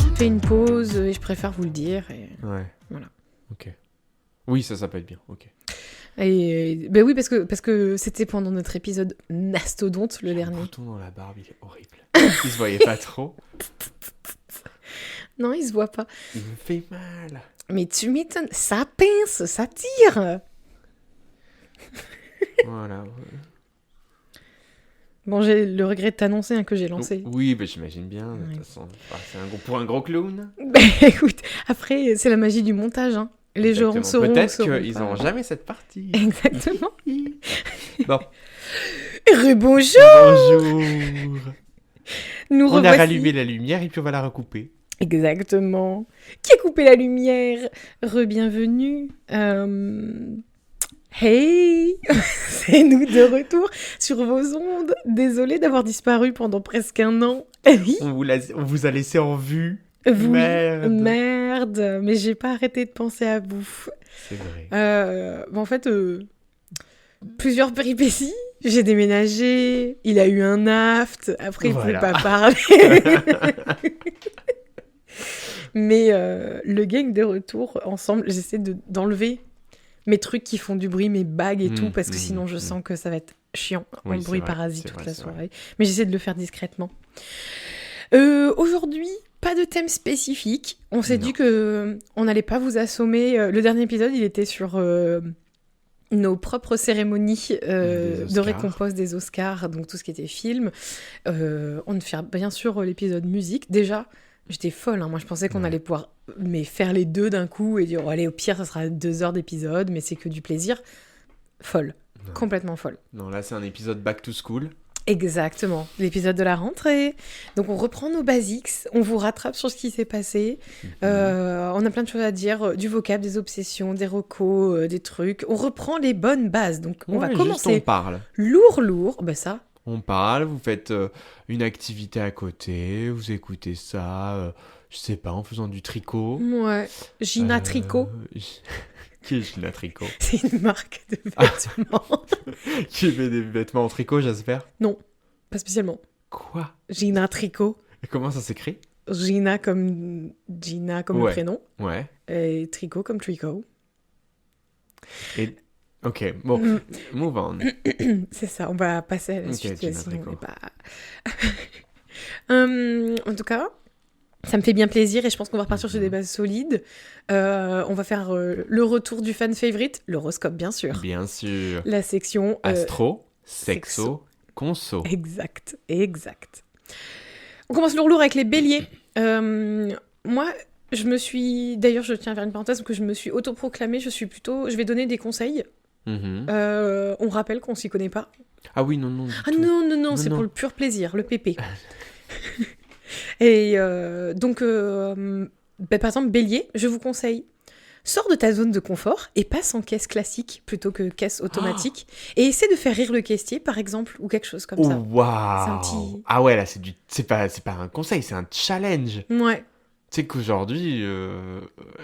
Je fais une pause et je préfère vous le dire. Et... Ouais. Voilà. Ok. Oui, ça peut être bien. Ok. Et ben oui, parce que c'était pendant notre épisode Mastodonte, le J'ai dernier. un bouton dans la barbe, il est horrible. Il se voyait pas trop. Non, il se voit pas. Il me fait mal. Mais tu m'étonnes, ça pince, ça tire. Voilà. Bon, j'ai le regret de t'annoncer que j'ai lancé. Oui, bah, j'imagine bien. De Ouais. toute façon, c'est pour un gros clown. Ben écoute, après, c'est la magie du montage. Hein. Les gens Exactement. sauront. Peut-être sauront qu'ils pas. n'auront jamais cette partie. Exactement. Bon. Rebonjour. Bonjour. Nous On a revoici. rallumé la lumière et puis on va la recouper. Exactement. Qui a coupé la lumière? Re-bienvenue. Hey, c'est nous de retour sur vos ondes. Désolée d'avoir disparu pendant presque un an. Oui, On vous a laissé en vue. oui, Merde. mais j'ai pas arrêté de penser à vous. C'est vrai. En fait, plusieurs péripéties. J'ai déménagé, il a eu un aft, après il Voilà. pouvait pas parler. Mais le gang de retour, ensemble, j'essaie d'enlever mes trucs qui font du bruit, mes bagues et tout, parce que sinon je sens que ça va être chiant, Oui, en c'est bruit vrai, parasite c'est toute vrai, la c'est soirée. Mais j'essaie de le faire discrètement. Aujourd'hui, pas de thème spécifique. On s'est Non. dit que on n'allait pas vous assommer. Le dernier épisode, il était sur nos propres cérémonies Des de Oscars. récompense des Oscars, donc tout ce qui était film. On fait bien sûr l'épisode musique. Déjà, j'étais folle, hein. Moi je pensais qu'on Ouais. allait pouvoir faire les deux d'un coup et dire oh, allez, au pire ça sera 2 heures d'épisode, mais c'est que du plaisir. Folle, Ouais. complètement folle. Non, là, c'est un épisode back to school. Exactement, l'épisode de la rentrée. Donc on reprend nos basics, on vous rattrape sur ce qui s'est passé. On a plein de choses à dire, du vocab, des obsessions, des recos, des trucs. On reprend les bonnes bases. Donc on va Ouais, juste on commencer parle. lourd. Ben ça, On parle, vous faites une activité à côté, vous écoutez ça, je sais pas, en faisant du tricot. ouais. Gina Tricot, Qui est Gina Tricot? c'est une marque de vêtements. Qui fait des vêtements en tricot, j'espère? Non, pas spécialement. Quoi? Gina Tricot. Et comment ça s'écrit? Gina comme le Ouais. prénom. Ouais. Et Tricot comme Tricot. Et... Ok, bon, Mm. move on. C'est ça, on va passer à la Ok, suite. Gina Sinon on Tricot. n'est pas... en tout cas, ça me fait bien plaisir et je pense qu'on va repartir sur des bases solides. On va faire le retour du fan favorite, l'horoscope bien sûr. Bien sûr. La section... Astro, sexo. sexo, conso. Exact. On commence lourd avec les béliers. Moi, je me suis... D'ailleurs, je tiens à faire une parenthèse, que je me suis autoproclamée, je vais donner des conseils. Mhm. On rappelle qu'on s'y connaît pas. Ah oui, non, du Ah tout. non, c'est non. pour le pur plaisir, le pépé. Et donc, par exemple, bélier, je vous conseille, sors de ta zone de confort et passe en caisse classique plutôt que caisse automatique. Et essaie de faire rire le caissier, par exemple, ou quelque chose comme Oh, ça. waouh! C'est un petit- Ah ouais, là, c'est pas un conseil, c'est un challenge. Ouais. Tu sais qu'aujourd'hui,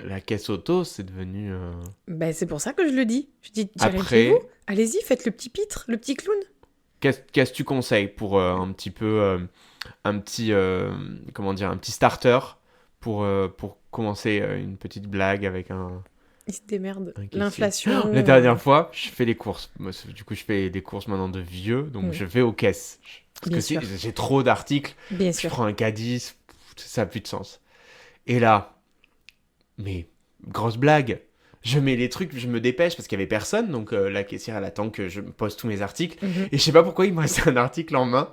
la caisse auto, c'est devenu... Ben, c'est pour ça que je le dis. Je dis, Après- challengez-vous. Allez-y, faites le petit pitre, le petit clown. Qu'est-ce que tu conseilles pour un petit peu... comment dire, un petit starter pour commencer une petite blague avec un... Il se démerde. un caissier. L'inflation. La dernière fois, je fais les courses. Moi, du coup, je fais des courses maintenant de vieux, donc Oui. je vais aux caisses. Parce Bien que sûr. j'ai trop d'articles. Bien Je sûr. prends un caddie, ça n'a plus de sens. Et là, mais grosse blague, je mets les trucs, je me dépêche parce qu'il y avait personne, donc la caissière elle attend que je pose tous mes articles. Mhm. Et je sais pas pourquoi il me reste un article en main,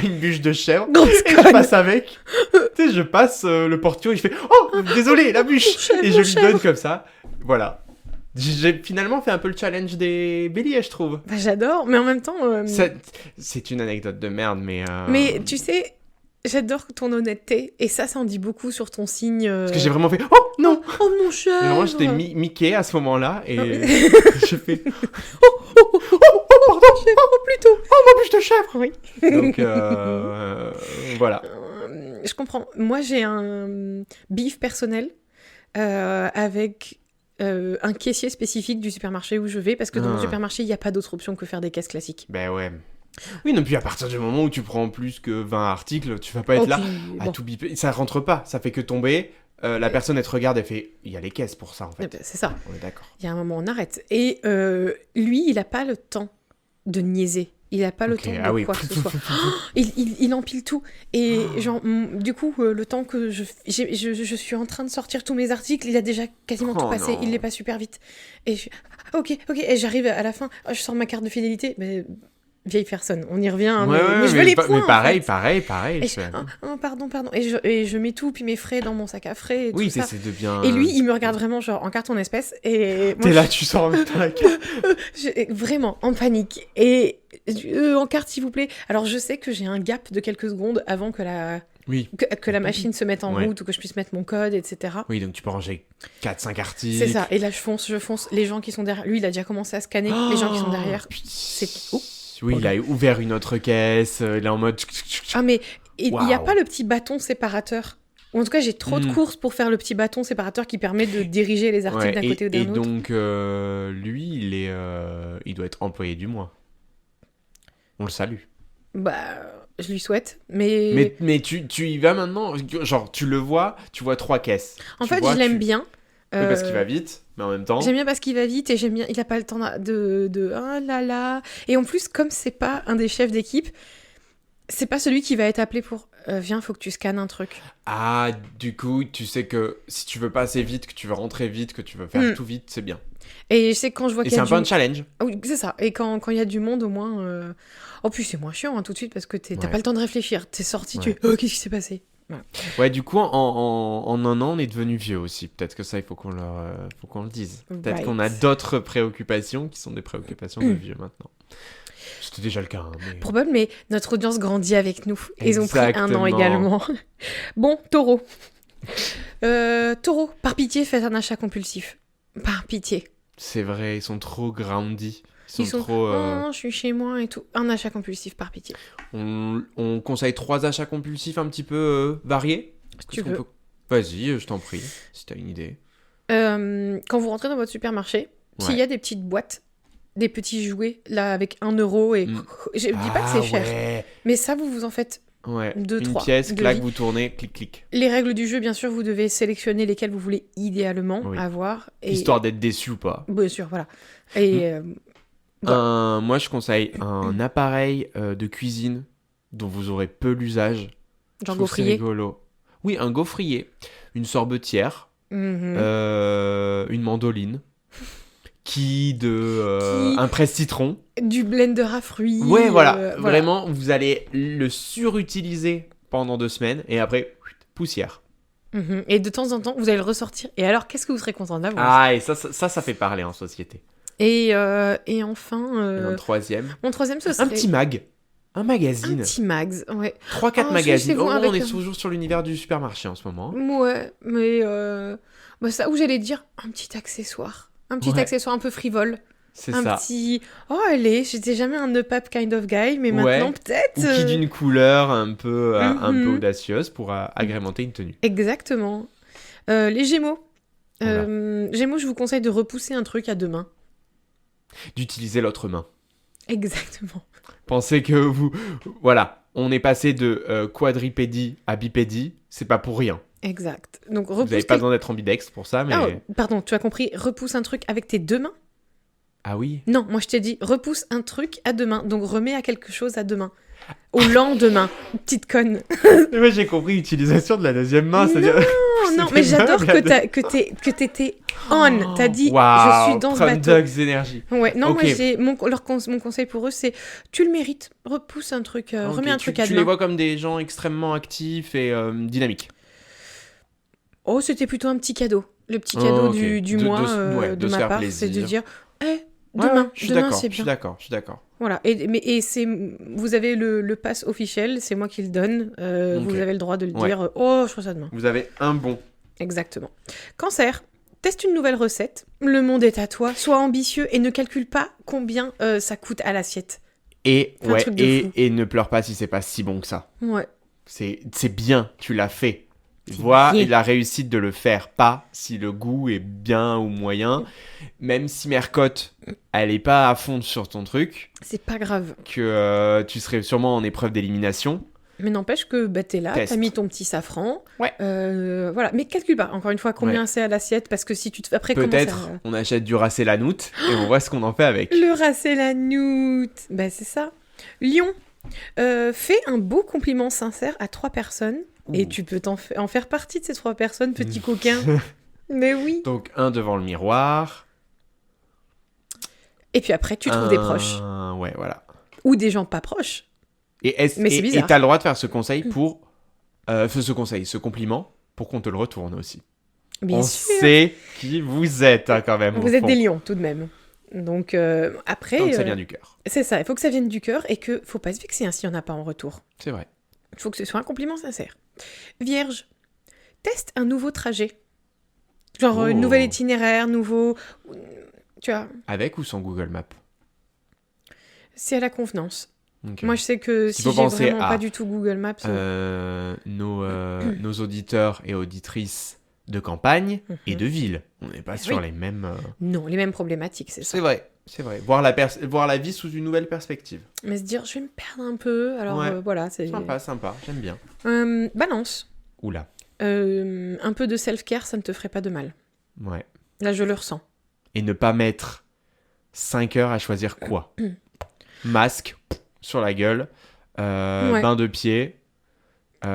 une bûche de chèvre, Grosse et je conne. passe avec. Tu sais, je passe le portio et je fais oh désolé la bûche chèvre, et je mon lui chèvre. donne comme ça. Voilà. J'ai finalement fait un peu le challenge des béliers, je trouve. Bah, j'adore, mais en même temps... C'est une anecdote de merde, mais. Mais tu sais, j'adore ton honnêteté, et ça en dit beaucoup sur ton signe... Parce que j'ai vraiment fait oh non. Oh mon cher. Et vraiment, j'étais Mickey à ce moment-là et je fais Oh, pardon, oh, plutôt. ma bûche de chèvre. Oui. Donc voilà. Je comprends. Moi, j'ai un bif personnel avec un caissier spécifique du supermarché où je vais, parce que dans mon Ah. supermarché, il n'y a pas d'autre option que faire des caisses classiques. Ben ouais. Oui, non, puis à partir du moment où tu prends plus que 20 articles, tu vas pas être Oh, là puis, à bon, tout biper. Ça rentre pas, ça fait que tomber. La personne, elle te regarde, elle fait, il y a les caisses pour ça, en fait. c'est ça. On est d'accord. Il y a un moment, on arrête. Et lui, il a pas le temps de niaiser. Il a pas le Ok, temps ah de oui. quoi que ce soit. Il empile tout. Et genre, du coup, le temps que je suis en train de sortir tous mes articles, il a déjà quasiment tout Oh passé. non. Il les passe super vite. Et je ok. Et j'arrive à la fin. Oh, je sors ma carte de fidélité. Mais vieille personne, on y revient. Hein, Ouais, mais je veux les points. mais pareil, en fait. pareil. Et pardon. Et je mets tout, puis mes frais dans mon sac à frais et Oui, tout ça. c'est de bien. Et lui, il me regarde vraiment genre en carton espèce. Et moi, T'es là, tu sors en même temps la carte. vraiment en panique. Et en carte, s'il vous plaît. Alors, je sais que j'ai un gap de quelques secondes avant que Oui. que la machine se mette en Ouais. route ou que je puisse mettre mon code, etc. Oui, donc tu peux ranger 4-5 articles. C'est ça. Et là, je fonce. Les gens qui sont derrière. Lui, il a déjà commencé à scanner. Les gens qui sont derrière. C'est. Oh. Oui, il a ouvert une autre caisse. Il est en mode. Ah, mais il n'y a Waouh. pas le petit bâton séparateur. Ou en tout cas, j'ai trop de courses pour faire le petit bâton séparateur qui permet de diriger les articles d'un côté ou d'un et autre. donc, lui, il doit être employé du mois. On le salue. Bah, je lui souhaite. Mais Mais tu y vas maintenant. Genre, tu le vois, tu vois 3 caisses. en Tu fait, vois, je l'aime bien. Oui, parce qu'il va vite, mais en même temps. J'aime bien parce qu'il va vite et j'aime bien. Il a pas le temps de ah là là. Et en plus, comme c'est pas un des chefs d'équipe, c'est pas celui qui va être appelé pour viens, faut que tu scannes un truc. Ah, du coup, tu sais que si tu veux pas assez vite, que tu veux rentrer vite, que tu veux faire tout vite, c'est bien. Et je sais que quand je vois Et qu'il y c'est a un peu un challenge. Ah oui, c'est ça. Et quand il y a du monde, au moins. En plus, c'est moins chiant hein, tout de suite parce que t'as Ouais. pas le temps de réfléchir. T'es sorti, tu Ouais. es. Oh, qu'est-ce qui s'est passé? Ouais, du coup, en un an, on est devenu vieux aussi. Peut-être que ça, il faut qu'on le dise. Peut-être qu'on a Right. d'autres préoccupations qui sont des préoccupations de vieux maintenant. C'était déjà le cas. Hein, mais... Probable, mais notre audience grandit avec nous. Ils ont pris un an Exactement. également. Bon, taureau. Taureau, par pitié, faites un achat compulsif. Par pitié. C'est vrai, ils sont trop groundy. Ils sont trop. oh, je suis chez moi et tout. Un achat compulsif, par pitié. On conseille 3 achats compulsifs un petit peu variés. Si tu Est-ce qu'on veux. peut- Vas-y, je t'en prie, si t'as une idée. Quand vous rentrez dans votre supermarché, s'il y a des petites boîtes, des petits jouets, là, avec 1 euro et... Je dis pas que c'est cher, Ouais. mais ça, vous en faites. Ouais. 2, Une 3 pièce, de clac, vie. vous tournez, clic, clic. Les règles du jeu, bien sûr, vous devez sélectionner lesquelles vous voulez idéalement Oui. avoir. Et... Histoire d'être déçu ou pas. Bien sûr, voilà. Et... Moi, je conseille un appareil de cuisine dont vous aurez peu l'usage. genre Je trouve c'est gaufrier. rigolo. Oui, un gaufrier, une sorbetière, Mhm. une mandoline, un presse-citron. Du blender à fruits. Ouais, voilà. Vraiment, vous allez le surutiliser pendant 2 semaines et après, poussière. Mhm. Et de temps en temps, vous allez le ressortir. Et alors, qu'est-ce que vous serez content d'avoir? Ah, et ça fait parler en société. Et enfin, Et un troisième. mon troisième, ce serait... Un petit mag. Un magazine. Un petit mags, ouais. 3-4 Oh, magazines. c'est bon, Oh, avec on est un- toujours sur l'univers du supermarché en ce moment. Ouais, mais... bah, ça, où j'allais dire un petit accessoire. Un petit Ouais. accessoire un peu frivole. C'est Un ça. petit... Oh, allez, j'étais jamais un up kind of guy, mais Ouais. maintenant, peut-être... Ou qui d'une couleur un peu Mhm. audacieuse pour agrémenter une tenue. Exactement. Les Gémeaux. Voilà. Gémeaux, je vous conseille de repousser un truc à 2 mains. D'utiliser l'autre main. Exactement. Pensez que vous... Voilà, on est passé de quadripédie à bipédie, c'est pas pour rien. Exact. Donc, Vous repousse... n'avez pas besoin d'être ambidextre pour ça, mais... Ah, pardon, tu as compris. Repousse un truc avec tes 2 mains? Ah oui. Non, moi je t'ai dit, repousse un truc à 2 mains. Donc, remets à quelque chose à 2 mains. Au lendemain. Petite conne. Moi j'ai compris l'utilisation de la deuxième main, c'est-à-dire... Non, mais j'adore que t'étais on. T'as dit, je suis dans ce bateau. Dogs énergie. Ouais, non, Ok. moi j'ai mon conseil pour eux, c'est tu le mérites, repousse un truc, remets un truc à Tu demain. les vois comme des gens extrêmement actifs et dynamiques. Oh, c'était plutôt un petit cadeau. Le petit cadeau ok. du mois de de se ma faire part, plaisir. c'est de dire, Ouais, demain, je suis demain d'accord, c'est je suis bien. d'accord, je suis d'accord. Voilà. Et c'est, vous avez le pass officiel, c'est moi qui le donne. Ok. Vous avez le droit de le Ouais. dire. Oh, je ferai ça demain. Vous avez un bon. Exactement. Cancer. Teste une nouvelle recette. Le monde est à toi. Sois ambitieux et ne calcule pas combien ça coûte à l'assiette. Et, Un truc de fou. et ne pleure pas si c'est pas si bon que ça. Ouais. C'est bien, tu l'as fait. Vois bien. la réussite de le faire, pas si le goût est bien ou moyen. Même si Mercotte, elle est pas à fond sur ton truc, C'est pas grave. que tu serais sûrement en épreuve d'élimination. Mais n'empêche que t'es là, Test. t'as mis ton petit safran. Ouais. Voilà. Mais calcule pas, encore une fois, combien c'est à l'assiette, parce que si tu te fais après Peut-être on achète du racé la noute et on voit ce qu'on en fait avec. Le racé la noute. Bah, c'est ça. Lion. Fais un beau compliment sincère à 3 personnes et Ouh. tu peux en faire partie de ces 3 personnes, petit coquin. Mais oui. Donc un devant le miroir. Et puis après, tu trouves des proches. Ouais, voilà. Ou des gens pas proches. Et Mais c'est bizarre. t'as le droit de faire ce conseil pour... ce compliment pour qu'on te le retourne aussi. Bien on sûr. sait qui vous êtes quand même. Vous êtes des lions tout de même. Donc après... Tant que ça vient du cœur. C'est ça, il faut que ça vienne du cœur et que faut pas se vexer s'il n'y en a pas en retour. C'est vrai. Il faut que ce soit un compliment sincère. Vierge, teste un nouveau trajet. Genre Oh. une nouvelle itinéraire, nouveau... Tu vois, Avec ou sans Google Maps? c'est à la convenance. Ok. Moi, je sais que Il si faut j'ai penser vraiment à, pas du tout Google Maps... nos auditeurs et auditrices de campagne et de ville. On n'est pas sur oui. les mêmes... Non, les mêmes problématiques, c'est ça. C'est vrai. Voir la vie sous une nouvelle perspective. Mais se dire, je vais me perdre un peu, alors Ouais. voilà, c'est... Sympa, j'aime bien. Balance. Oula. Un peu de self-care, ça ne te ferait pas de mal. Ouais. Là, je le ressens. Et ne pas mettre 5 heures à choisir quoi. Masque sur la gueule, Ouais. bain de pied.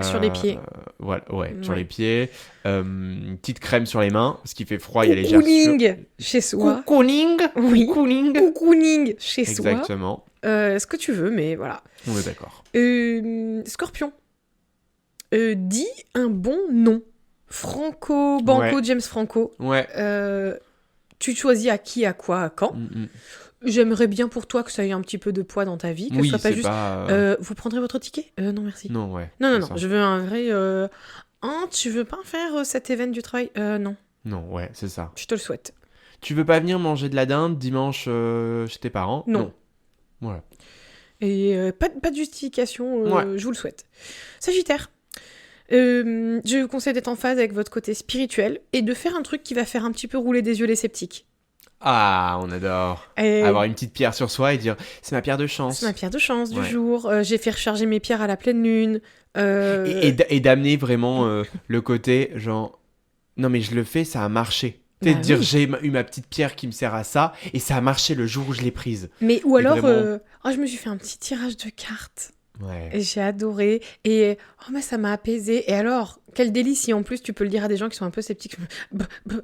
Sur les pieds. Voilà, sur Ouais. les pieds. Une petite crème sur les mains, parce qu'il fait froid, il y a les gerçures. Cocooning chez soi. Cocooning. Oui. Cocooning. Cocooning chez soi. Exactement. Ce que tu veux, mais voilà. On est d'accord. Scorpion. Dis un bon nom. Franco, Banco, Ouais. James Franco. Ouais. Tu choisis à qui, à quoi, à quand. Mm. J'aimerais bien pour toi que ça ait un petit peu de poids dans ta vie, que ce Oui, soit pas c'est juste... pas... vous prendrez votre ticket Non, merci. Non, ouais. Non, c'est non, ça. je veux un vrai... tu veux pas faire cet événement du travail Non, Non, ouais, c'est ça. je te le souhaite. Tu veux pas venir manger de la dinde dimanche chez tes parents? Non. Voilà. Et pas de justification, Ouais. je vous le souhaite. Sagittaire, je vous conseille d'être en phase avec votre côté spirituel et de faire un truc qui va faire un petit peu rouler des yeux les sceptiques. Ah, on adore. Et Avoir une petite pierre sur soi et dire c'est ma pierre de chance. c'est ma pierre de chance du Ouais. jour. J'ai fait recharger mes pierres à la pleine lune. Et d'amener vraiment le côté genre non mais je le fais, ça a marché. Bah De dire oui. j'ai eu ma petite pierre qui me sert à ça et ça a marché le jour où je l'ai prise. Mais ou alors, vraiment- je me suis fait un petit tirage de cartes. Ouais. Et j'ai adoré. Et mais ça m'a apaisé. Et alors, quel délice si en plus tu peux le dire à des gens qui sont un peu sceptiques.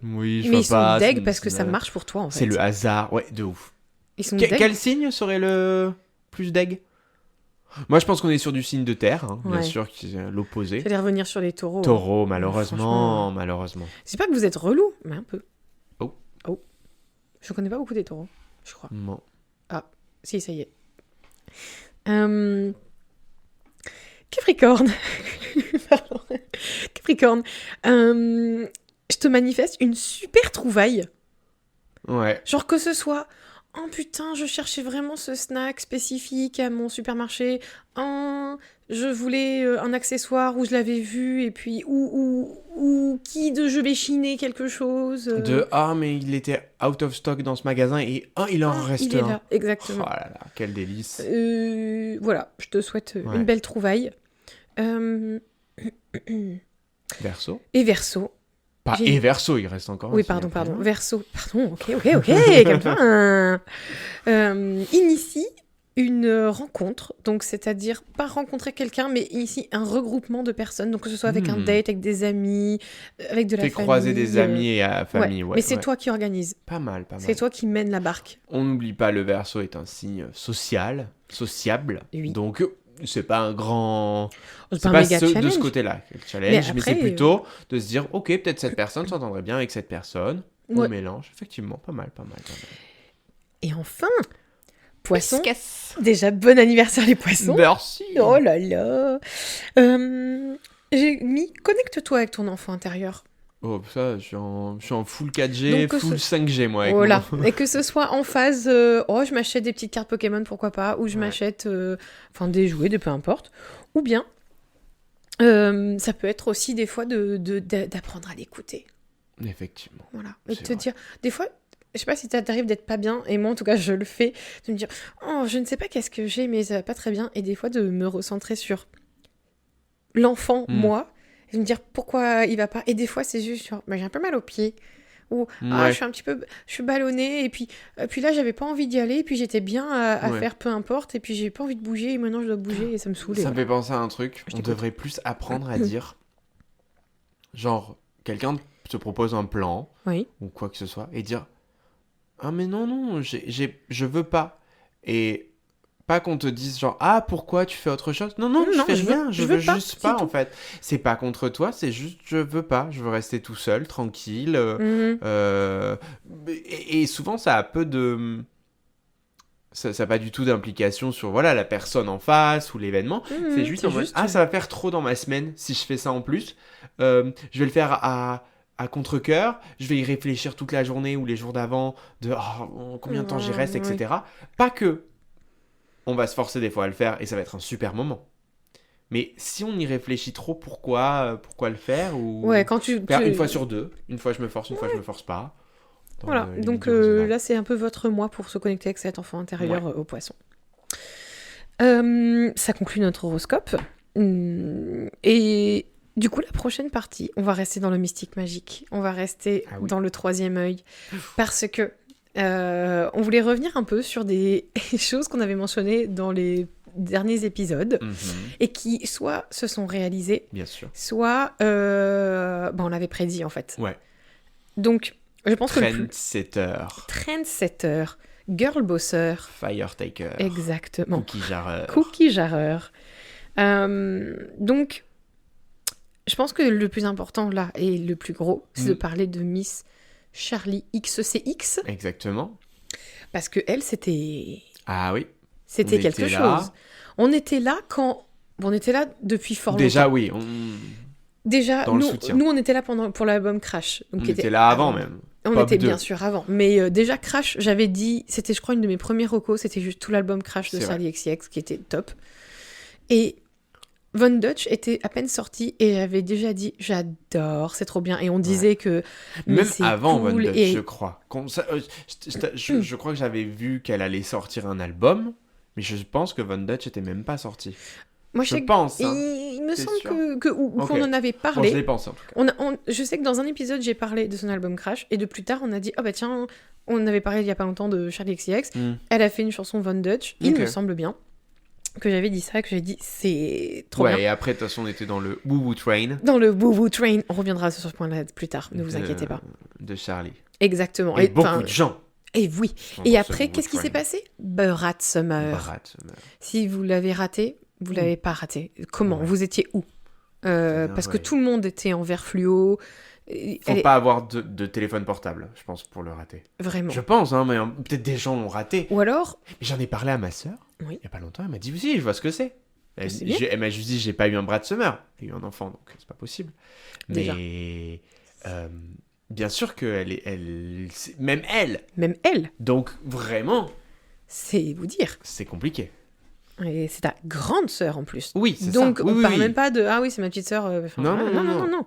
Oui, je Mais vois ils sont pas. deg parce que ça marche pour toi en fait. C'est le hasard, ouais, de ouf. Ils sont deg. Quel signe serait le plus deg? Moi, je pense qu'on est sur du signe de terre, hein, bien Ouais. sûr, qui est l'opposé. J'allais revenir sur les taureaux. Taureau, franchement. malheureusement. C'est pas que vous êtes relou, mais un peu. Oh. Je connais pas beaucoup des taureaux, je crois. Non. Si, ça y est. Capricorne. Pardon. Capricorne. Je te manifeste une super trouvaille. Ouais. Genre que ce soit... Oh putain, je cherchais vraiment ce snack spécifique à mon supermarché. Oh, je voulais un accessoire où je l'avais vu et puis ou je vais chiner quelque chose. Mais il était out of stock dans ce magasin et il en reste il est un. là, Oh exactement. là là, quel délice. Voilà, je te souhaite Ouais. une belle trouvaille. Verseau. Et Verseau. Pas J'ai- et verso, il reste encore un Oui, signe pardon, après, pardon. hein. Verseau. Pardon, ok, calme-toi. Initie une rencontre, donc c'est-à-dire pas rencontrer quelqu'un, mais initie un regroupement de personnes, donc que ce soit avec un date, avec des amis, avec de la T'es famille. croisé des amis et à famille, ouais. Mais c'est ouais. toi qui organise, Pas mal. c'est toi qui mène la barque. On n'oublie pas, le verso est un signe sociable. Oui. Donc, c'est pas un grand... C'est C'est pas pas un méga de ce challenge. côté-là, le challenge, Mais mais après, c'est plutôt de se dire, ok, peut-être cette personne s'entendrait bien avec cette personne. On Ouais. mélange, effectivement, pas mal. Et enfin, poisson. Esquisse. Déjà, bon anniversaire les poissons. Merci. Oh là là. J'ai mis connecte-toi avec ton enfant intérieur. Oh, ça, je suis en full 4G, Donc, que full ce- 5G, moi. Avec Voilà. mon- Et que ce soit en phase, je m'achète des petites cartes Pokémon, pourquoi pas, ou je Ouais. m'achète des jouets, peu importe. Ou bien, Ça peut être aussi des fois d'apprendre à l'écouter. Effectivement. Voilà. Et C'est de te vrai. dire, des fois, je sais pas si ça t'arrive d'être pas bien, et moi en tout cas je le fais, de me dire, oh, je ne sais pas qu'est-ce que j'ai, mais ça va pas très bien, et des fois de me recentrer sur l'enfant, moi, et de me dire pourquoi il va pas, et des fois c'est juste genre, bah, j'ai un peu mal aux pieds, ou Ouais. je suis ballonnée, et puis là j'avais pas envie d'y aller, et puis j'étais bien à Ouais. faire peu importe, et puis j'ai pas envie de bouger, et maintenant je dois bouger, et ça me saoule. Et Ça me voilà. fait penser à un truc. Je On t'écoute. devrait plus apprendre à dire, genre, quelqu'un te propose un plan Oui. ou quoi que ce soit et dire, ah mais non, je veux pas. Et pas qu'on te dise genre, ah pourquoi tu fais autre chose? Non, Non, je non, fais rien, je veux pas, juste c'est pas en tout. fait. C'est pas contre toi, c'est juste je veux pas. Je veux rester tout seul, tranquille. Mhm. Et souvent ça a peu de... Ça n'a pas du tout d'implication sur voilà la personne en face ou l'événement. C'est Mhm, juste c'est en mode, juste. ah ça va faire trop dans ma semaine si je fais ça en plus. Je vais le faire à contre-cœur. Je vais y réfléchir toute la journée ou les jours d'avant de combien de temps j'y reste, Oui. etc. Pas que on va se forcer des fois à le faire et ça va être un super moment. Mais si on y réfléchit trop, pourquoi le faire ou Ouais, quand faire une fois sur deux. Une fois je me force, une fois je me force pas. Dans Voilà, les donc limites du raisonnable. là c'est un peu votre moi pour se connecter avec cet enfant intérieur Ouais. au poisson. Ça conclut notre horoscope. Et du coup, la prochaine partie, on va rester dans le mystique magique. On va rester Ah oui. dans le troisième œil. Parce que on voulait revenir un peu sur des choses qu'on avait mentionnées dans les derniers épisodes Mhm. et qui soit se sont réalisées, Bien sûr. soit on l'avait prédit en fait. Ouais. Donc, je pense que le plus Trendsetter. trendsetter, girl bosser, Firetaker. exactement, Cookie jarreur. cookie jarreur. Donc, je pense que le plus important là et le plus gros, c'est de parler de Miss Charlie XCX Exactement. parce que elle, c'était Ah oui. c'était On quelque était là. chose. On était là quand on était là depuis fort Déjà, longtemps. oui. Déjà, dans le soutien. nous, on était là pour l'album Crash. Donc, On qui était là avant même. On Pop était 2. bien sûr avant. Mais déjà, Crash, j'avais dit, c'était je crois une de mes premiers recos, c'était juste tout l'album Crash de C'est Charlie XCX qui était top. Et Von Dutch était à peine sorti et j'avais déjà dit, j'adore, c'est trop bien. Et on disait que. mais Même c'est avant cool, Von Dutch, et... je crois. Je crois que j'avais vu qu'elle allait sortir un album, mais je pense que Von Dutch était même pas sorti. Moi, je pense. Hein. Il me T'es semble sûr qu'on Ok. en avait Bon, parlé. je l'ai pensé en tout cas. Je sais que dans un épisode, j'ai parlé de son album Crash, et de plus tard, on a dit, oh bah tiens, on avait parlé il y a pas longtemps de Charlie XCX, elle a fait une chanson Von Dutch, il Ok. me semble bien, que j'avais dit ça, que j'ai dit, c'est trop Ouais, bien. et après, de toute façon, on était dans le Woo Woo Train Dans le Woo Woo Train, on reviendra sur ce point-là plus tard, ne vous inquiétez pas. de Charlie. Exactement. Et beaucoup de gens. Et oui. sont Et dans après, ce Woo Woo qu'est-ce qui Train. s'est passé? Brat Summer. Brat Summer. Si vous l'avez raté, vous l'avez pas raté. Comment? Ouais. Vous étiez où? Parce que ouais. tout le monde était en vert fluo. Faut pas avoir de téléphone portable, je pense, pour le rater. Vraiment. Je pense, hein, mais peut-être des gens l'ont raté. Ou alors, Mais j'en ai parlé à ma sœur, Oui. il y a pas longtemps, elle m'a dit, oui, je vois ce que c'est. C'est bien. Elle m'a juste dit, j'ai pas eu un Brat Summer. J'ai eu un enfant, donc c'est pas possible. Déjà. Mais bien sûr que même elle. même elle, Donc vraiment, c'est vous dire. c'est compliqué. Et c'est ta grande sœur en plus. Oui, c'est Donc ça. Oui, on oui, parle oui. même pas de ah oui c'est ma petite sœur. Non.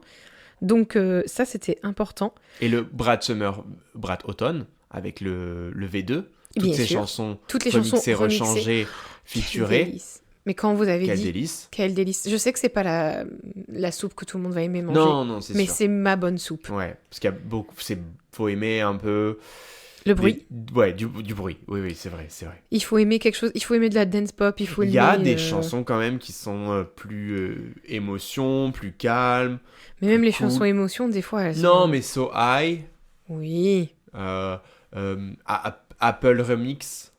Donc ça c'était important. Et le Brat Summer, Brat Automne, avec le V2, toutes Bien ces sûr. chansons Toutes les remixées, chansons remixées. rechangées, Quel featurées. délice. Mais quand vous avez Quel dit délice. quel délice. Je sais que c'est pas la soupe que tout le monde va aimer manger. Non, c'est mais sûr. c'est ma bonne soupe. Ouais, parce qu'il y a beaucoup, faut aimer un peu Le bruit. Ouais, du bruit. Oui, c'est vrai. Il faut aimer quelque chose. Il faut aimer de la dance pop. Il faut aimer. Il y a des chansons quand même qui sont plus émotion, plus calmes. Mais même les cool. chansons émotions, des fois, elles sont... Non, mais So High, Oui. Apple Remix,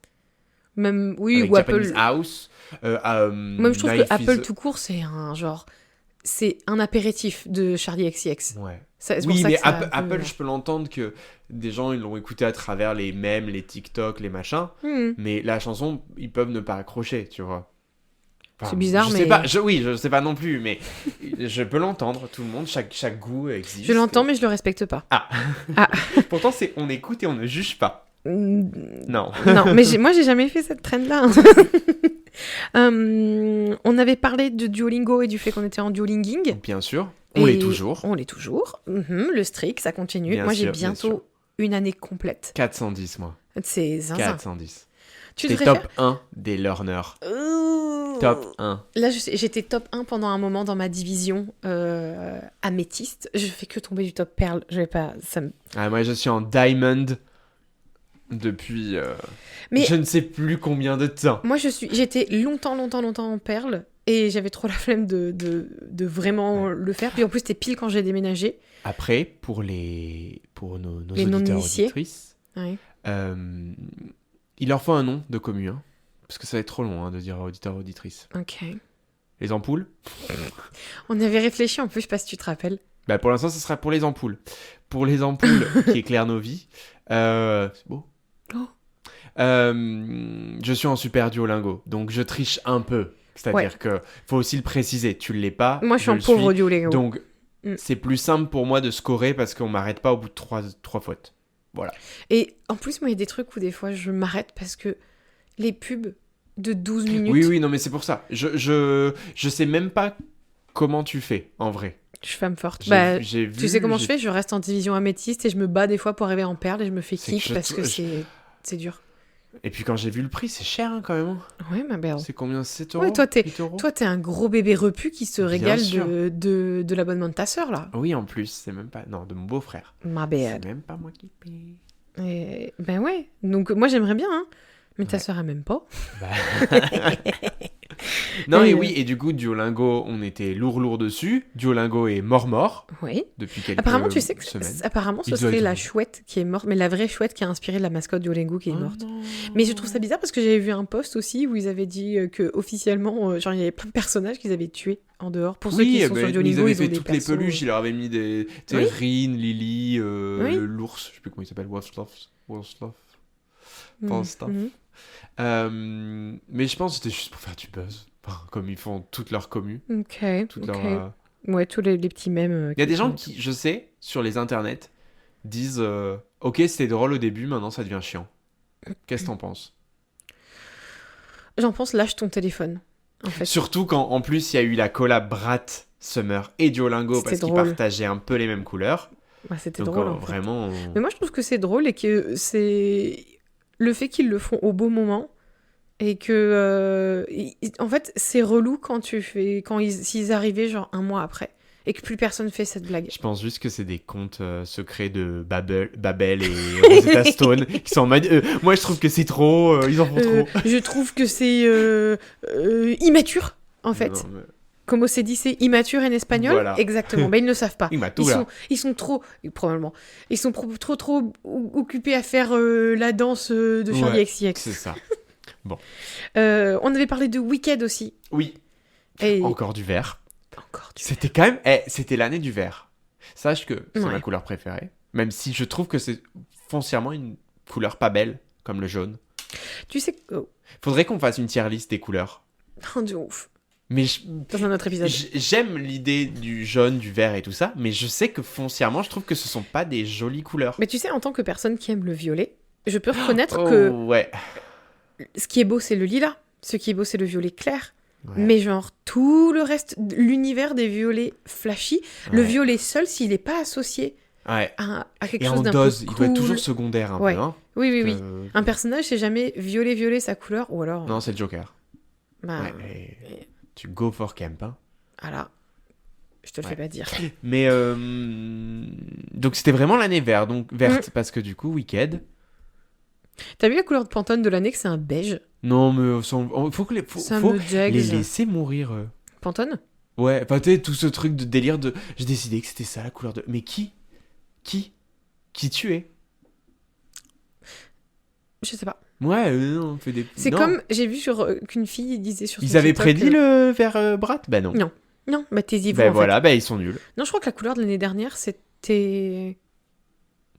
Même, oui, avec ou Japanese Apple... House. Même je trouve Knife que Apple is- tout court, c'est un genre... C'est un apéritif de Charlie XCX. Ouais. C'est pour Oui, ça mais que ça a un peu- Apple, je peux l'entendre que des gens ils l'ont écouté à travers les mèmes, les TikTok, les machins. Mais la chanson, ils peuvent ne pas accrocher, tu vois. C'est bizarre, je mais- sais pas, je sais pas non plus, mais je peux l'entendre. Tout le monde, chaque goût existe. Je l'entends, mais je le respecte pas. Pourtant, on écoute et on ne juge pas. Mm, Non. Non, mais moi, j'ai jamais fait cette trend-là. On avait parlé de Duolingo et du fait qu'on était en Duolinging. Bien sûr. On l'est toujours. On l'est toujours. Le streak, ça continue. Bien moi, j'ai sûr, bien sûr. bientôt une année complète. 410, moi. C'est zinzin. 410. Tu J'étais devrais top 1 des learners. faire... Top 1. Là, j'étais top 1 pendant un moment dans ma division améthyste. Je fais que tomber du top perle. Je vais pas... Ça me... Moi, je suis en diamond depuis Mais je ne sais plus combien de temps. moi, j'étais longtemps en perle et j'avais trop la flemme de vraiment le faire. Puis en plus, c'était pile quand j'ai déménagé. Après, pour nos Les auditeurs non-initiés. auditrices, Ouais. il leur faut un nom de commu, hein, parce que ça va être trop long de dire auditeur auditrice. Ok. Les ampoules. On avait réfléchi en plus, je sais pas si tu te rappelles. Bah, pour l'instant, ce sera pour les ampoules. Pour les ampoules qui éclairent nos vies. C'est beau. Oh. Je suis en super Duolingo, donc je triche un peu. C'est-à-dire que faut aussi le préciser. Tu l'es pas. Moi, je suis en le pauvre suis. Duolingo. Donc, c'est plus simple pour moi de scorer parce qu'on m'arrête pas au bout de trois fautes. Voilà. Et en plus, moi, il y a des trucs où des fois, je m'arrête parce que les pubs de 12 minutes... Oui, non, mais c'est pour ça. Je sais même pas comment tu fais, en vrai. Je suis femme forte. J'ai vu, tu sais comment je fais ? Je reste en division améthyste et je me bats des fois pour arriver en perle et je me fais C'est que kick parce que c'est dur. Et puis quand j'ai vu le prix, c'est cher quand même. Ouais, ma belle. C'est combien ? 7 euros ? Ouais, toi, 8 euros ? t'es un gros bébé repu qui se Bien régale sûr. de l'abonnement de ta sœur, là. Oui, en plus, c'est même pas... Non, de mon beau-frère. Ma C'est belle. même pas moi qui paye. Et... Ben ouais. Donc, moi, j'aimerais bien, hein. Mais ta sœur, elle m'aime pas. Non, Et et oui, et du coup, Duolingo, on était lourd dessus. Duolingo est mort Oui. depuis quelques Apparemment, tu sais que semaines. apparemment, ce Ils doivent serait la être- chouette qui est morte, mais la vraie chouette qui a inspiré la mascotte Duolingo qui est morte. non. Mais je trouve ça bizarre parce que j'avais vu un post aussi où ils avaient dit que officiellement, genre, il y avait plein de personnages qu'ils avaient tués en dehors. Pour ceux qui sont sur ils Duolingo, avaient ils ont fait des toutes les persos. peluches, il leur avait mis des... Tu sais, Oui. Rin, Lily, Oui. l'ours, je sais plus comment il s'appelle, Wolfsloth. Mhm. Enfin, stuff. Mhm. Mais je pense que c'était juste pour faire du buzz. Enfin, comme ils font toutes leurs communes. Ok. Toutes ok. leurs, Ouais, tous les petits mèmes. Il y a des gens qui, je sais, sur les internets, disent ok, c'était drôle au début, maintenant ça devient chiant. Qu'est-ce que t'en penses ? J'en pense, lâche ton téléphone, en fait. Surtout quand, en plus, il y a eu la collab Brat, Summer et Duolingo C'était parce qu'ils drôle. partageaient un peu les mêmes couleurs. Ouais, c'était Donc, drôle, en fait. vraiment... Mais moi, je trouve que c'est drôle et que c'est le fait qu'ils le font au beau moment et que, en fait, c'est relou quand s'ils arrivaient genre un mois après et que plus personne fait cette blague. Je pense juste que c'est des comptes secrets de Babel et Rosetta Stone qui sont en mode... moi, je trouve que c'est trop, ils en font trop. Je trouve que c'est immature, en fait. Non, mais- Como se dit, c'est immature en espagnol. Voilà. Exactement. Ben, ils ne le savent pas. Immatura. Ils sont trop, probablement, ils sont trop occupés à faire la danse de Charlie Ouais, XCX. c'est ça. On avait parlé de Wicked aussi. Oui, Et... encore du vert. Encore du... C'était quand même... c'était l'année du vert. Sache que c'est Ouais. ma couleur préférée. Même si je trouve que c'est foncièrement une couleur pas belle, comme le jaune. Tu sais que... Faudrait qu'on fasse une tier list des couleurs. Oh, de ouf. Mais Dans un autre épisode. j'aime l'idée du jaune, du vert et tout ça, mais je sais que foncièrement, je trouve que ce sont pas des jolies couleurs. Mais tu sais, en tant que personne qui aime le violet, je peux reconnaître Oh, que ouais. ce qui est beau, c'est le lilas. Ce qui est beau, c'est le violet clair. Ouais. Mais genre, tout le reste, l'univers des violets flashy, le Ouais. violet seul, s'il n'est pas associé Ouais. à quelque Et chose en d'un dose, peu il cool... doit être toujours secondaire un Ouais. peu. Hein, Oui. que- Un personnage, c'est jamais violet sa couleur, ou alors... Non, c'est le Joker. Bah, Ouais, et tu go for camp. Hein. voilà. Je te le Ouais. fais pas dire. Mais donc c'était vraiment l'année verte parce que du coup Wicked. T'as vu la couleur de Pantone de l'année, que c'est un beige? Non mais faut que Ça faut me jags. les laisser mourir. Pantone? Ouais, enfin tu sais tout ce truc de délire de j'ai décidé que c'était ça la couleur de mais qui tu es? Je sais pas. Ouais, non, on fait des C'est non. comme, j'ai vu qu'une fille disait sur son Ils avaient TikTok, prédit le vert Brat. Bah non. Non. Non, bah taisez-vous Ben en voilà, ben ils sont nuls. fait. Non, je crois que la couleur de l'année dernière, c'était...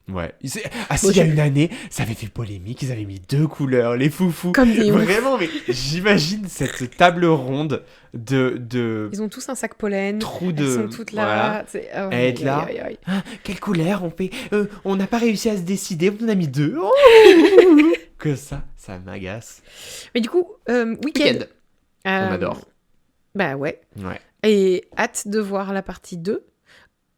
Ouais. Bon, Il y a une année, ça avait fait polémique, ils avaient mis 2 couleurs, les foufous. Comme des ouf. Vraiment, mais j'imagine cette table ronde de Ils ont tous un sac pollen. trous de... Elles sont toutes là. Voilà. C'est- oh, À être aïe, là. aïe, aïe. Ah, quelle couleur on fait on n'a pas réussi à se décider, on en a mis 2. Oh que ça m'agace. Mais du coup, Wicked. On adore. Bah ouais. Ouais. Et hâte de voir la partie 2.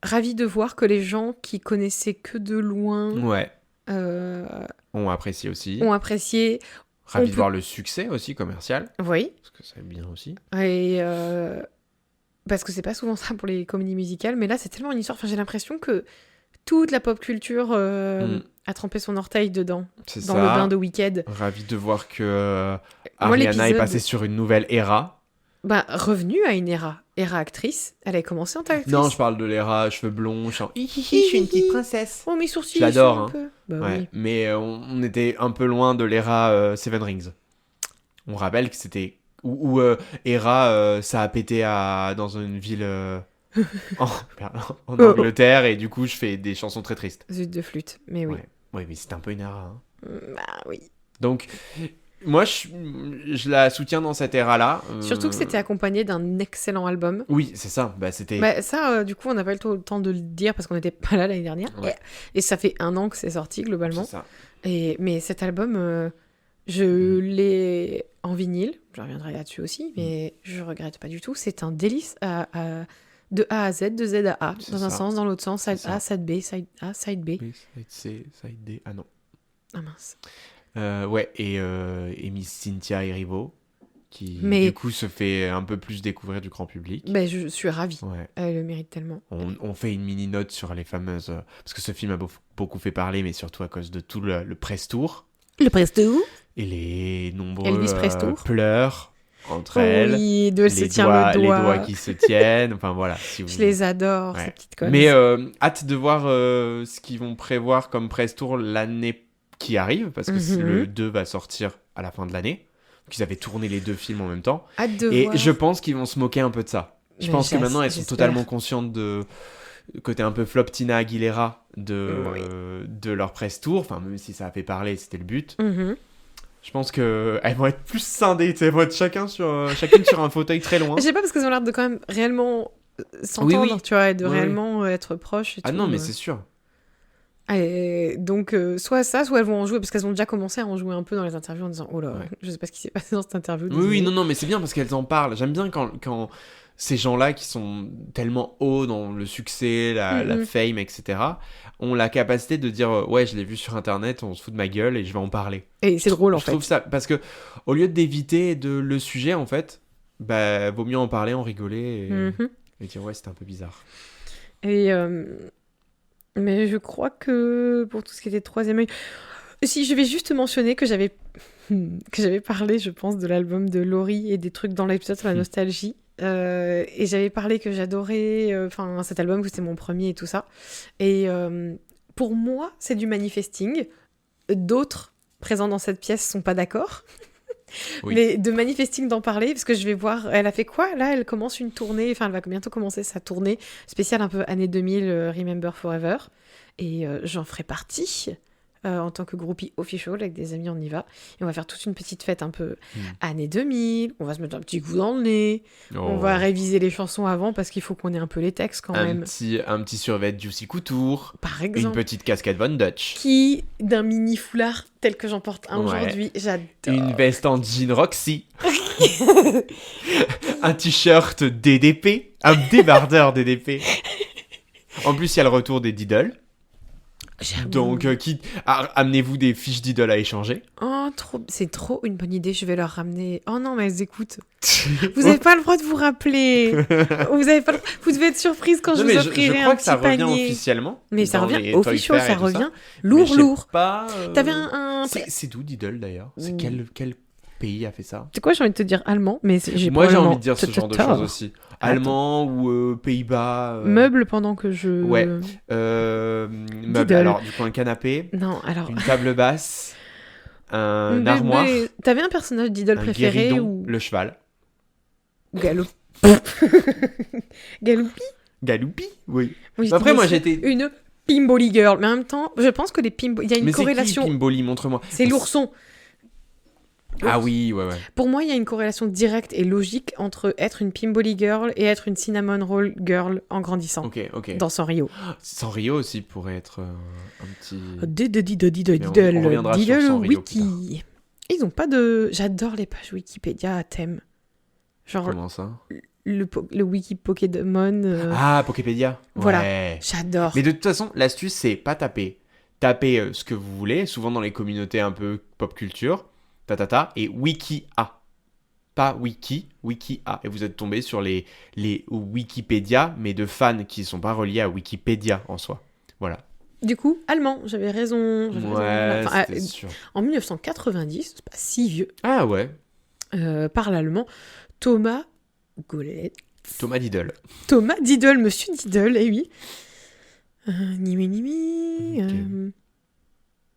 Ravi de voir que les gens qui connaissaient que de loin Ouais. euh, On apprécie aussi. ont apprécié. Ravi on de peut- voir le succès aussi commercial. Oui. Parce que c'est bien aussi. Et parce que c'est pas souvent ça pour les comédies musicales, mais là c'est tellement une histoire. Enfin, j'ai l'impression que toute la pop culture a trempé son orteil dedans, C'est dans ça. le bain de Wicked. Ravi de voir que Moi, Ariana est l'épisode- passée sur une nouvelle era. Bah, revenue à une era actrice. Elle avait commencé en tant qu'actrice. Non, je parle de l'era cheveux blonds. Je suis une petite princesse. Oh, mes sourcils, Je l'adore, ils sont un peu. Bah Ouais. oui. Mais on était un peu loin de l'era Seven Rings. On rappelle que c'était où Hera ça a pété dans une ville en, en Angleterre et du coup je fais des chansons très tristes. Zut de flûte, mais oui. Ouais, mais c'est un peu une Hera. Hein. Bah oui. Donc moi je la soutiens dans cette ère-là. Surtout que c'était accompagné d'un excellent album. Oui, c'est ça. Bah c'était. Bah, ça, du coup, on n'a pas eu le temps de le dire parce qu'on n'était pas là l'année dernière. Ouais. Et ça fait 1 an que c'est sorti globalement. C'est ça. Mais cet album, je l'ai en vinyle. Je reviendrai là-dessus aussi, mais je regrette pas du tout. C'est un délice de A à Z, de Z à A, C'est dans un ça. sens, dans l'autre sens, side C'est A, ça. side B, side A, side B. Oui, side C, side D. Ah non. Ah mince. Ouais, et Miss Cynthia Erivo, qui Mais- du coup se fait un peu plus découvrir du grand public. Ben, je suis ravie. Ouais. Elle le mérite tellement. On fait une mini note sur les fameuses. Parce que ce film a beaucoup fait parler, mais surtout à cause de tout le press tour Le Presto. et les nombreux Elvis Prestour. pleurs entre elles. Oui, de elle se Les tient doigts, le les doigt. doigts qui se tiennent. Enfin voilà. Si vous... Je les adore, Ouais. ces petites connes. Mais hâte de voir ce qu'ils vont prévoir comme press tour l'année qui arrive, parce que Mhm. le 2 va sortir à la fin de l'année. Donc ils avaient tourné les 2 films en même temps. Hâte de Et voir. je pense qu'ils vont se moquer un peu de ça. Je Mais pense que maintenant elles sont j'espère. totalement conscientes de côté un peu flop Tina Aguilera de leur press tour. Enfin, même si ça a fait parler, c'était le but. Mhm. Je pense qu'elles vont être plus scindées. Tu sais, elles vont être chacune sur un fauteuil très loin. Je sais pas, parce qu'elles ont l'air de quand même réellement s'entendre, Oui, oui. tu vois, et de Oui, oui. réellement être proches. Et Ah tout. non, mais c'est sûr. Et donc, soit ça, soit elles vont en jouer, parce qu'elles ont déjà commencé à en jouer un peu dans les interviews en disant oh là, Ouais. je sais pas ce qui s'est passé dans cette interview. Oui, oui, désolée. non, mais c'est bien parce qu'elles en parlent. J'aime bien quand ces gens-là qui sont tellement hauts dans le succès, la Mhm. fame, etc., ont la capacité de dire ouais, je l'ai vu sur internet, on se fout de ma gueule et je vais en parler. Et c'est drôle en Je fait. trouve ça parce que au lieu d'éviter le sujet, en fait, bah, vaut mieux en parler, en rigoler Mhm. et dire ouais, c'était un peu bizarre. Et mais je crois que pour tout ce qui était troisième œil, si je vais juste mentionner que j'avais parlé, je pense, de l'album de Laurie et des trucs dans l'épisode sur la nostalgie. Et j'avais parlé que j'adorais cet album, que c'était mon premier et tout ça. Et pour moi, c'est du manifesting. D'autres présents dans cette pièce sont pas d'accord. Oui. Mais de manifesting d'en parler, parce que je vais voir, elle a fait quoi là? Elle commence une tournée, enfin elle va bientôt commencer sa tournée spéciale un peu année 2000, Remember Forever. Et j'en ferai partie en tant que groupie official, avec des amis on y va. Et on va faire toute une petite fête un peu année 2000, on va se mettre un petit coup dans le nez, on va réviser les chansons avant parce qu'il faut qu'on ait un peu les textes quand même. un petit survêt Juicy Couture, Par une exemple, petite casquette Von Dutch, qui d'un mini foulard tel que j'en porte un Ouais. aujourd'hui, j'adore. une veste en jean Roxy, un t-shirt DDP, un débardeur DDP. En plus, il y a le retour des Diddle. J'avoue. Donc, amenez-vous des fiches Diddle à échanger. Oh, c'est trop une bonne idée, je vais leur ramener. Oh non, mais elles écoutent. Vous n'avez pas le droit de vous rappeler. Vous devez être surprise quand Non, je mais vous je offrirai crois un que ça petit revient panier. officiellement. Mais ça dans revient les Toy official, Fair ça et tout revient Mais lourd, je sais lourd. pas, T'avais un... C'est d'où Diddle d'ailleurs? C'est Mm. quel pays a fait ça? C'est quoi, j'ai envie de te dire allemand, mais j'ai Moi, j'ai probablement envie de dire ce genre de tort. choses aussi. Allemand ou Pays-Bas. Meuble pendant que je... Ouais. Meuble. Diddle. Alors, du coup, un canapé, Non, alors... une table basse, un Bébé, armoire, T'avais un personnage d'idole un préféré guéridon, ou... le cheval. Galop. Galoupi. Galoupi, oui. Oui, Après, mais moi, c'est j'étais- une Pimboli girl. Mais en même temps, je pense que les Pimboli... Il y a une Mais c'est qui corrélation... Pimboli? Montre-moi. C'est l'ourson. Ah oui, ouais. Pour moi, il y a une corrélation directe et logique entre être une Pimboli girl et être une cinnamon roll girl en grandissant. Ok. Dans Sanrio. Sanrio aussi pourrait être un petit... Diddle, on reviendra sur Sanrio Wiki. Ils ont pas de... J'adore les pages Wikipédia à thème. Genre Comment ça? le wiki Pokémon. Ah, Poképédia. Voilà. Ouais. J'adore. Mais de toute façon, l'astuce, c'est pas taper. Tapez ce que vous voulez, souvent dans les communautés un peu pop culture, et Wiki-A. Pas Wiki, Wiki-A. Et vous êtes tombé sur les Wikipédia, mais de fans qui ne sont pas reliés à Wikipédia en soi. Voilà. Du coup, allemand, j'avais raison. Ouais, Enfin, c'était sûr. en 1990, c'est pas si vieux, Ah ouais, parle allemand, Thomas Gollet. Thomas Diddle. Thomas Diddle, monsieur Diddle, eh oui. Nimi nimi.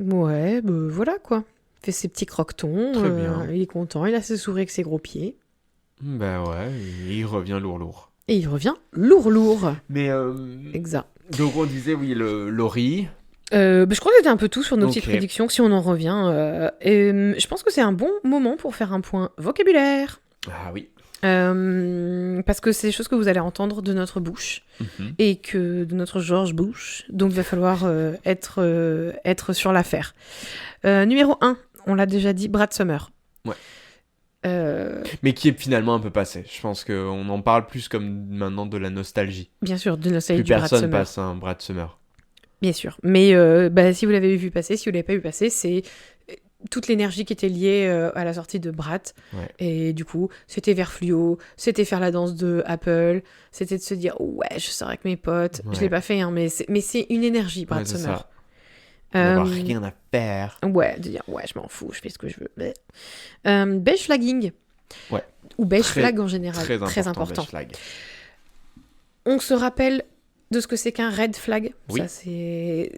Ouais, bah, voilà quoi. Fait ses petits croquetons. Très bien. Il est content, il a ses souris avec ses gros pieds. Ben ouais, et il revient lourd. Et il revient lourd. Mais Exact. donc on disait, oui, le Laurie. Bah, je crois que c'était un peu tout sur nos petites Ok. prédictions, si on en revient. Et je pense que c'est un bon moment pour faire un point vocabulaire. Ah oui. Parce que c'est des choses que vous allez entendre de notre bouche Mhm. et que de notre George Bush. Donc il va falloir être sur l'affaire. Numéro 1, on l'a déjà dit, Brad Summer. Ouais. Euh, Mais qui est finalement un peu passé. Je pense qu'on en parle plus comme maintenant de la nostalgie. bien sûr, de nostalgie Plus du Brad personne Summer. passe un Brad Summer. Bien sûr. Mais bah, si vous l'avez vu passer, si vous ne l'avez pas vu passer, c'est toute l'énergie qui était liée à la sortie de Brat. Ouais. Et du coup, c'était vers fluo, c'était faire la danse de Apple, c'était de se dire ouais, je sors avec mes potes. Ouais. Je l'ai pas fait, hein, mais c'est une énergie, Brad Ouais, c'est Summer. ça. On va avoir Euh, rien à faire. ouais, de dire ouais, je m'en fous, je fais ce que je veux. Bleh. Beige flagging. Ouais. Ou beige Très- flag en général. Très important. important. Beige flag. On se rappelle de ce que c'est qu'un red flag. Oui. Ça, c'est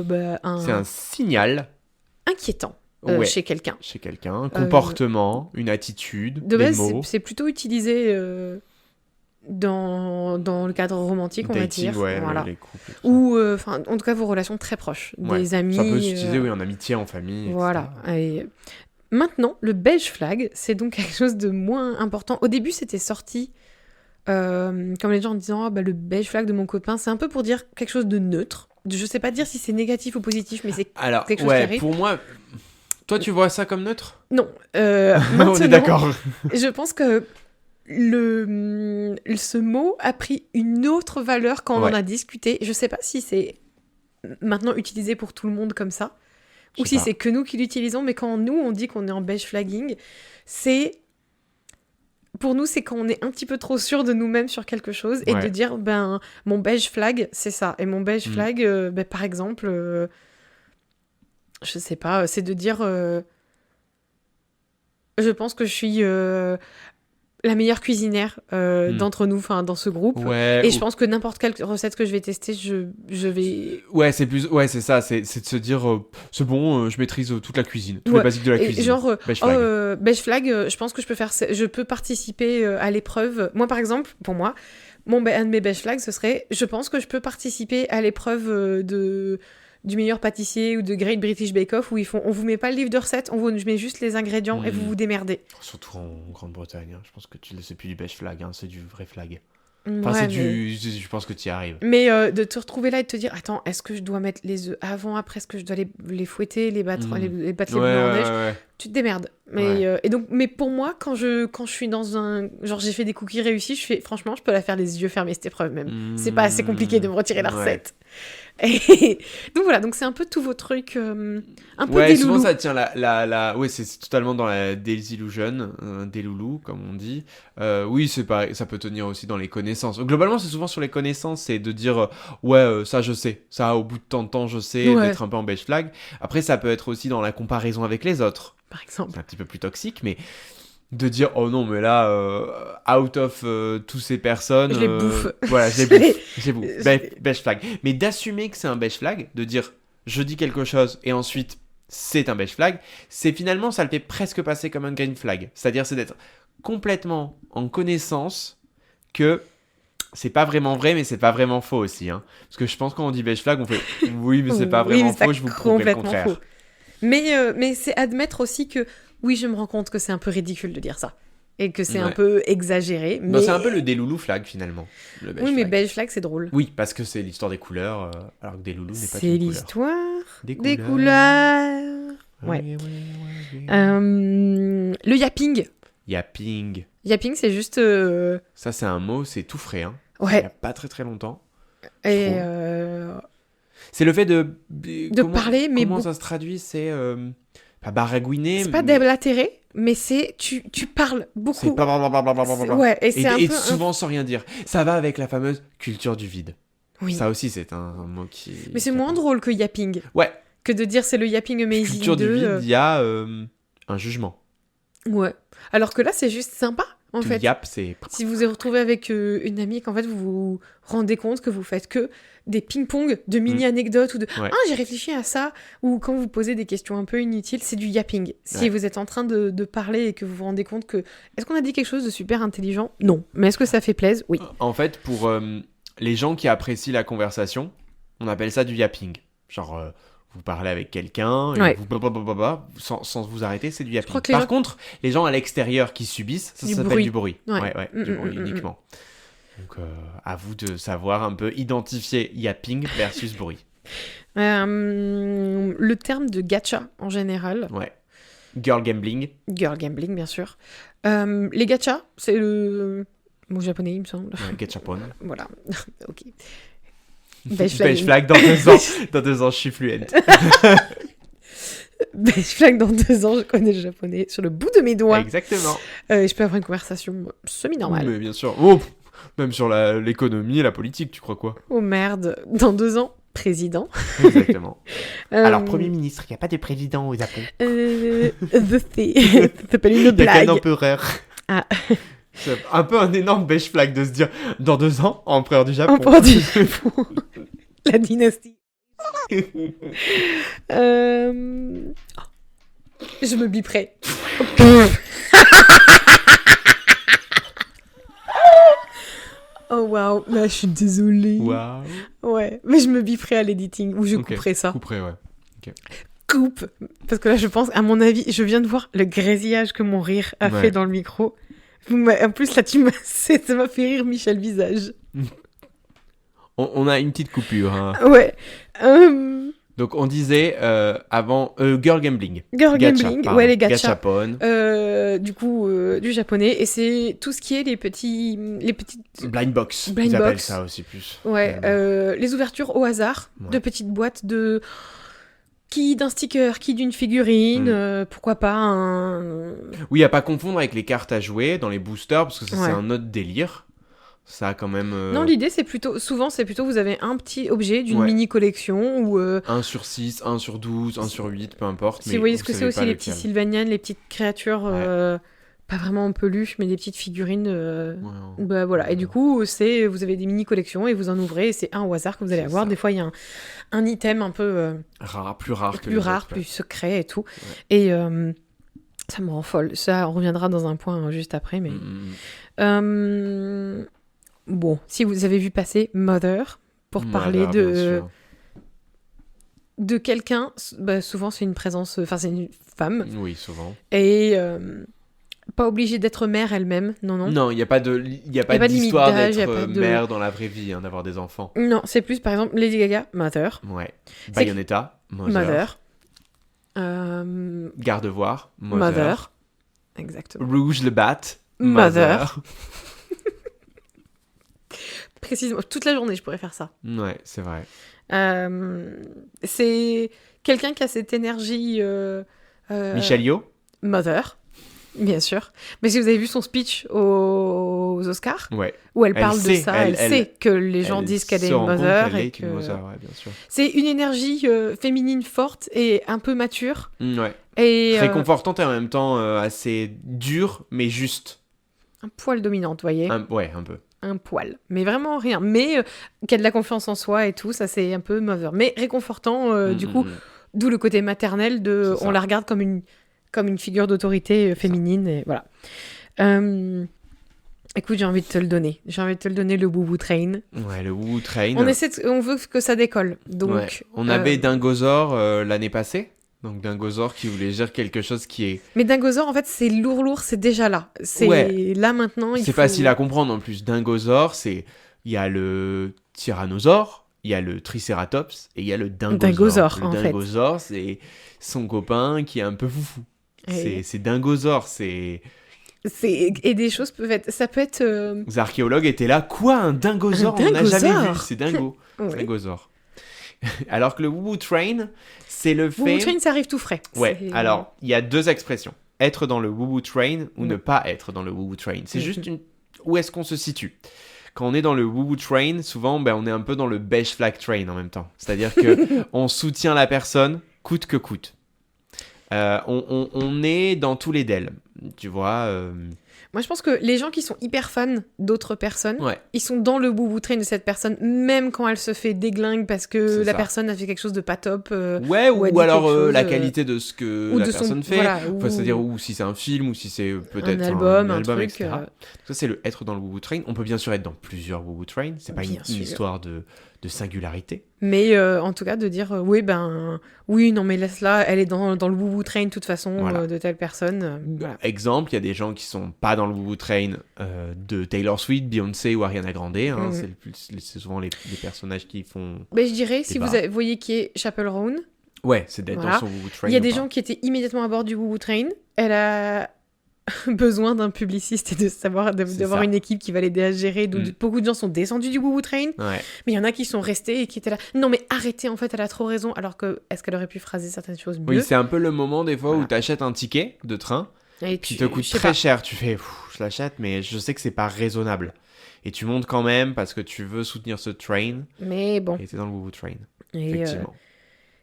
bah, C'est un signal inquiétant ouais, chez quelqu'un. chez quelqu'un. Un comportement, une attitude, De des base, mots. c'est plutôt utilisé dans le cadre romantique, on va Dating, dire. ouais, Voilà. les couples. et tout Ou, enfin, en tout cas, vos relations très proches. ça. Ouais. Des amis. Ça peut s'utiliser, oui, en amitié, en famille. Voilà. etc. Et maintenant, le beige flag, c'est donc quelque chose de moins important. Au début, c'était sorti comme les gens en disant ah, bah, le beige flag de mon copain, c'est un peu pour dire quelque chose de neutre. Je sais pas dire si c'est négatif ou positif, mais c'est Alors, quelque chose qui ouais, arrive. pour moi, toi, tu vois ça comme neutre? Non. On Maintenant, est d'accord. je pense que ce mot a pris une autre valeur quand on Ouais. en a discuté. Je sais pas si c'est maintenant utilisé pour tout le monde comme ça, ou Je sais si pas. c'est que nous qui l'utilisons, mais quand nous on dit qu'on est en beige flagging, c'est pour nous c'est quand on est un petit peu trop sûr de nous-mêmes sur quelque chose et Ouais. de dire ben mon beige flag c'est ça et mon beige Mm. flag ben, par exemple je sais pas c'est de dire je pense que je suis la meilleure cuisinière d'entre nous, enfin dans ce groupe. Ouais, Et je pense que n'importe quelle recette que je vais tester, je vais. ouais, c'est ça, c'est de se dire c'est bon, je maîtrise toute la cuisine, tous Ouais. les basiques de la Et cuisine. genre, Beige flag. beige flag, je pense que je peux participer à l'épreuve. Moi, par exemple, pour moi, un de mes beige flags, ce serait, je pense que je peux participer à l'épreuve du meilleur pâtissier ou de Great British Bake Off où on vous met pas le livre de recettes, je mets juste les ingrédients et vous vous démerdez. Surtout en Grande-Bretagne, hein. Je pense que c'est plus du beige flag, hein, c'est du vrai flag. Enfin, Ouais, c'est mais... je pense que tu y arrives. Mais de te retrouver là et de te dire, attends, est-ce que je dois mettre les œufs avant, après, est-ce que je dois les fouetter, les battre, les battre les Ouais, blancs en neige ouais. Tu te démerdes. Mais, Ouais. et donc, mais pour moi, quand je suis dans un... Genre, j'ai fait des cookies réussis, franchement, je peux la faire les yeux fermés, cette épreuve même. C'est pas assez compliqué de me retirer la Ouais. recette. Et donc voilà, donc c'est un peu tous vos trucs, un peu Ouais, des souvent loulous. ça tient ouais, c'est totalement dans la désillusion, des loulous, comme on dit. Oui, c'est pareil, ça peut tenir aussi dans les connaissances. Globalement, c'est souvent sur les connaissances, c'est de dire, ouais, ça je sais, ça au bout de tant de temps je sais, Ouais. d'être un peu en beige flag. Après, ça peut être aussi dans la comparaison avec les autres. Par exemple. C'est un petit peu plus toxique, mais de dire, oh non, mais là, out of toutes ces personnes... Je les bouffe. Voilà, je Je les les- bouffe. Je les bouffe. je- Beige flag. Mais d'assumer que c'est un beige flag, de dire, je dis quelque chose, et ensuite, c'est un beige flag, c'est finalement, ça le fait presque passer comme un green flag. C'est-à-dire, c'est d'être complètement en connaissance que... C'est pas vraiment vrai, mais c'est pas vraiment faux aussi. Hein. Parce que je pense quand on dit beige flag, on fait oui, mais c'est pas Oui, vraiment mais c'est faux, je vous prouverai le complètement contraire. faux. Mais c'est admettre aussi que, oui, je me rends compte que c'est un peu ridicule de dire ça. Et que c'est un Ouais. peu exagéré. Bah, Mais... c'est un peu le déloulou flag finalement. Le beige Oui, mais flag. beige flag, c'est drôle. Oui, parce que c'est l'histoire des couleurs, alors que des loulous n'est pas C'est une couleur. l'histoire Des des couleurs. Ouais. Oui. Le yapping. Yapping. Yapping, c'est juste... Ça, c'est un mot, c'est tout frais. Hein. Il n'y Ouais. a pas très très longtemps. Et trouve. C'est le fait de parler, mais comment ça se traduit? C'est pas baragouiner. c'est pas déblatérer, mais c'est tu parles beaucoup. C'est blablabla. Ouais, et c'est un Et peu... souvent sans rien dire. Ça va avec la fameuse culture du vide. Oui. Ça aussi, c'est un mot qui. Mais c'est moins drôle que yapping. Ouais. Que de dire c'est le yapping amazing Culture du vide, il y a un jugement. Ouais. Alors que là, c'est juste sympa, en Tout fait. yap, c'est. Si vous vous retrouvez avec une amie et qu'en fait vous vous rendez compte que vous faites que des ping-pong de mini-anecdotes ou de Ouais. « Ah, j'ai réfléchi à ça » ou quand vous posez des questions un peu inutiles, c'est du yapping. Si Ouais. vous êtes en train de parler et que vous vous rendez compte que « Est-ce qu'on a dit quelque chose de super intelligent ?» Non. Mais est-ce que ça fait plaisir? Oui. En fait, pour les gens qui apprécient la conversation, on appelle ça du yapping. Genre, vous parlez avec quelqu'un, et Ouais. vous blablabla, sans vous arrêter, c'est du yapping. crois que les Par gens- contre, les gens à l'extérieur qui subissent, ça Du s'appelle bruit. du bruit. Ouais. Ouais, du bruit uniquement. Donc, à vous de savoir un peu identifier yapping versus bruit. Le terme de gacha, en général, Ouais. Girl gambling. girl gambling, bien sûr. Les gachas, c'est le mot japonais, il me semble. Ouais, Gachapon. Voilà. Ok. Beige flag. Beige flag dans 2 ans. Dans 2 ans, je suis fluent. Beige flag dans 2 ans, je connais le japonais sur le bout de mes doigts. Exactement. Je peux avoir une conversation semi-normale. Mais bien sûr. Oh, même sur l'économie et la politique, tu crois quoi? Oh merde, dans 2 ans, président. Exactement. Euh, Alors, Premier ministre, il n'y a pas de président au Japon. The Thing. Ça s'appelle une Il n'y a qu'un blague. empereur. Ah. C'est un peu un énorme beige flag de se dire, dans 2 ans, empereur du Japon. Empereur du Japon. La dynastie. Je me biperai. Oh waouh, là je suis désolée. Waouh. Ouais, mais je me biperai à l'editing ou je Ok. couperai ça. Couperai, ouais. Coupe. Parce que là je pense, à mon avis, je viens de voir le grésillage que mon rire a Ouais. fait dans le micro. En plus là ça m'a fait rire Michel Visage. On a une petite coupure. Hein. Ouais. Donc, on disait avant girl gambling. Girl Gacha, gambling, pardon. ouais les gachas. Gachapon. Du coup, du japonais, et c'est tout ce qui est les petites, Blind box. Blind Ils appellent box. ça aussi plus. ouais, Finalement. les ouvertures au hasard Ouais. de petites boîtes de qui d'un sticker, qui d'une figurine, pourquoi pas un. Oui, à pas confondre avec les cartes à jouer dans les boosters, parce que ça, Ouais. c'est un autre délire. Ça a quand même... Non, l'idée c'est plutôt, souvent c'est plutôt vous avez un petit objet d'une Ouais. mini collection ou 1 sur 6, 1 sur 12, 1 sur 8, peu importe. si mais vous voyez ce que c'est savez aussi pas les lequel. petits Sylvanian, les petites créatures. Pas vraiment en peluche, mais des petites figurines. Ouais, Bah voilà, et du coup, vous avez des mini collections et vous en ouvrez et c'est un au hasard que vous allez C'est avoir. ça. Des fois, il y a un item un peu plus rare que plus les rare, autres, plus ouais. secret et tout. Et ça me rend folle. Ça, on reviendra dans un point juste après. Mais bon, si vous avez vu passer Mother pour parler Mother, bien sûr. de quelqu'un, bah, souvent c'est une présence, enfin c'est une femme Oui, souvent. et pas obligée d'être mère elle-même. Non, non. Non, il n'y a pas pas de d'histoire limite d'âge, y a d'être pas de- mère dans la vraie vie, hein, d'avoir des enfants. Non, c'est plus par exemple Lady Gaga, Mother. Ouais. C'est- Bayonetta, Mother. Mother. Gardevoir, Mother. Mother. Exactement. Rouge le Bat, Mother. Précisément, toute la journée, je pourrais faire ça. Ouais, c'est vrai. C'est quelqu'un qui a cette énergie. Michel Yeoh. Mother, bien sûr. Mais si vous avez vu son speech aux Oscars, Ouais. où elle Elle parle de sait, ça, elle- elle sait que les gens Elle disent qu'elle est se une rend compte mother. qu'elle Et est que... une mother, ouais, bien sûr. C'est une énergie féminine forte et un peu mature. Ouais. Et Réconfortante et en même temps assez dure, mais juste. un poil dominante, vous voyez. Ouais, un peu. Un poil. Mais vraiment rien. Mais qui a de la confiance en soi et tout, ça c'est un peu mother. Mais réconfortant, du coup, d'où le côté maternel de C'est ça. on la regarde comme une figure d'autorité féminine. Et voilà. Écoute, j'ai envie de te le donner. J'ai envie de te le donner, le Boubou Train. Ouais, le Wu Train. On veut que ça décolle. Donc, Ouais. On avait Dingosaur l'année passée. Donc Dingosaur qui voulait dire quelque chose qui est... Mais Dingosaur, en fait, c'est lourd, c'est déjà là. C'est Ouais. là maintenant. C'est facile à comprendre en plus. Dingosaure, c'est... Il y a le tyrannosaure, il y a le tricératops et il y a le dingosaure. Dingosaure, Le en fait. dingosaure, c'est son copain qui est un peu foufou. Et- C'est dingosaure, c'est... Et des choses peuvent être... Ça peut être... Les archéologues étaient là. Quoi, un dingosaure? Un On n'a jamais dingosaure? vu. C'est dingo. Oui. Dingosaure. Alors que le Woo Woo Train, c'est le fait... Woo Woo Train, ça arrive tout frais. Ouais, C'est- alors, il y a deux expressions. Être dans le Woo Woo Train ou ne pas être dans le Woo Woo Train. C'est juste une... Où est-ce qu'on se situe? Quand on est dans le Woo Woo Train, souvent, on est un peu dans le Beige Flag Train en même temps. C'est-à-dire que on soutient la personne coûte que coûte. On est dans tous les DEL. Tu vois Moi, je pense que les gens qui sont hyper fans d'autres personnes, Ouais, ils sont dans le boubou train de cette personne, même quand elle se fait déglingue parce que C'est la ça. personne a fait quelque chose de pas top. ouais ou a dit ou alors quelque chose, la qualité de ce que ou la de son- personne fait. voilà, Enfin, ou- c'est-à-dire ou si c'est un film ou si c'est peut-être un album, etc. truc. Ça, c'est le être dans le Woo Woo Train. On peut bien sûr être dans plusieurs Woo Woo Train. C'est pas Bien une sûr. histoire de singularité. Mais en tout cas, de dire oui, non, mais laisse-la, elle est dans le boubou train de toute façon Voilà. de telle personne. Voilà. Exemple, il y a des gens qui sont pas dans le Woo Woo Train de Taylor Swift, Beyoncé ou Ariana Grande. Hein, Mhm. c'est souvent les personnages qui font. Mais je dirais, si Débat. vous voyez qui est Chappell Roan, Ouais, c'est d'être Voilà. dans son Woo Woo Train. il y a ou des pas. gens qui étaient immédiatement à bord du boubou train. Elle a besoin d'un publiciste et de savoir C'est d'avoir ça. une équipe qui va l'aider à gérer. Donc Mm. beaucoup de gens sont descendus du boubou train. Ouais. Mais il y en a qui sont restés et qui étaient là. Non, mais arrêtez, en fait, elle a trop raison. Alors que, est-ce qu'elle aurait pu phraser certaines choses mieux? Oui, c'est un peu le moment des fois où Voilà. tu achètes un ticket de train Et qui tu- te coûte je sais très pas. cher. Tu fais, je l'achète, mais je sais que c'est pas raisonnable. Et tu montes quand même parce que tu veux soutenir ce train Mais bon. et t'es dans le Woo Woo Train. Et, Effectivement.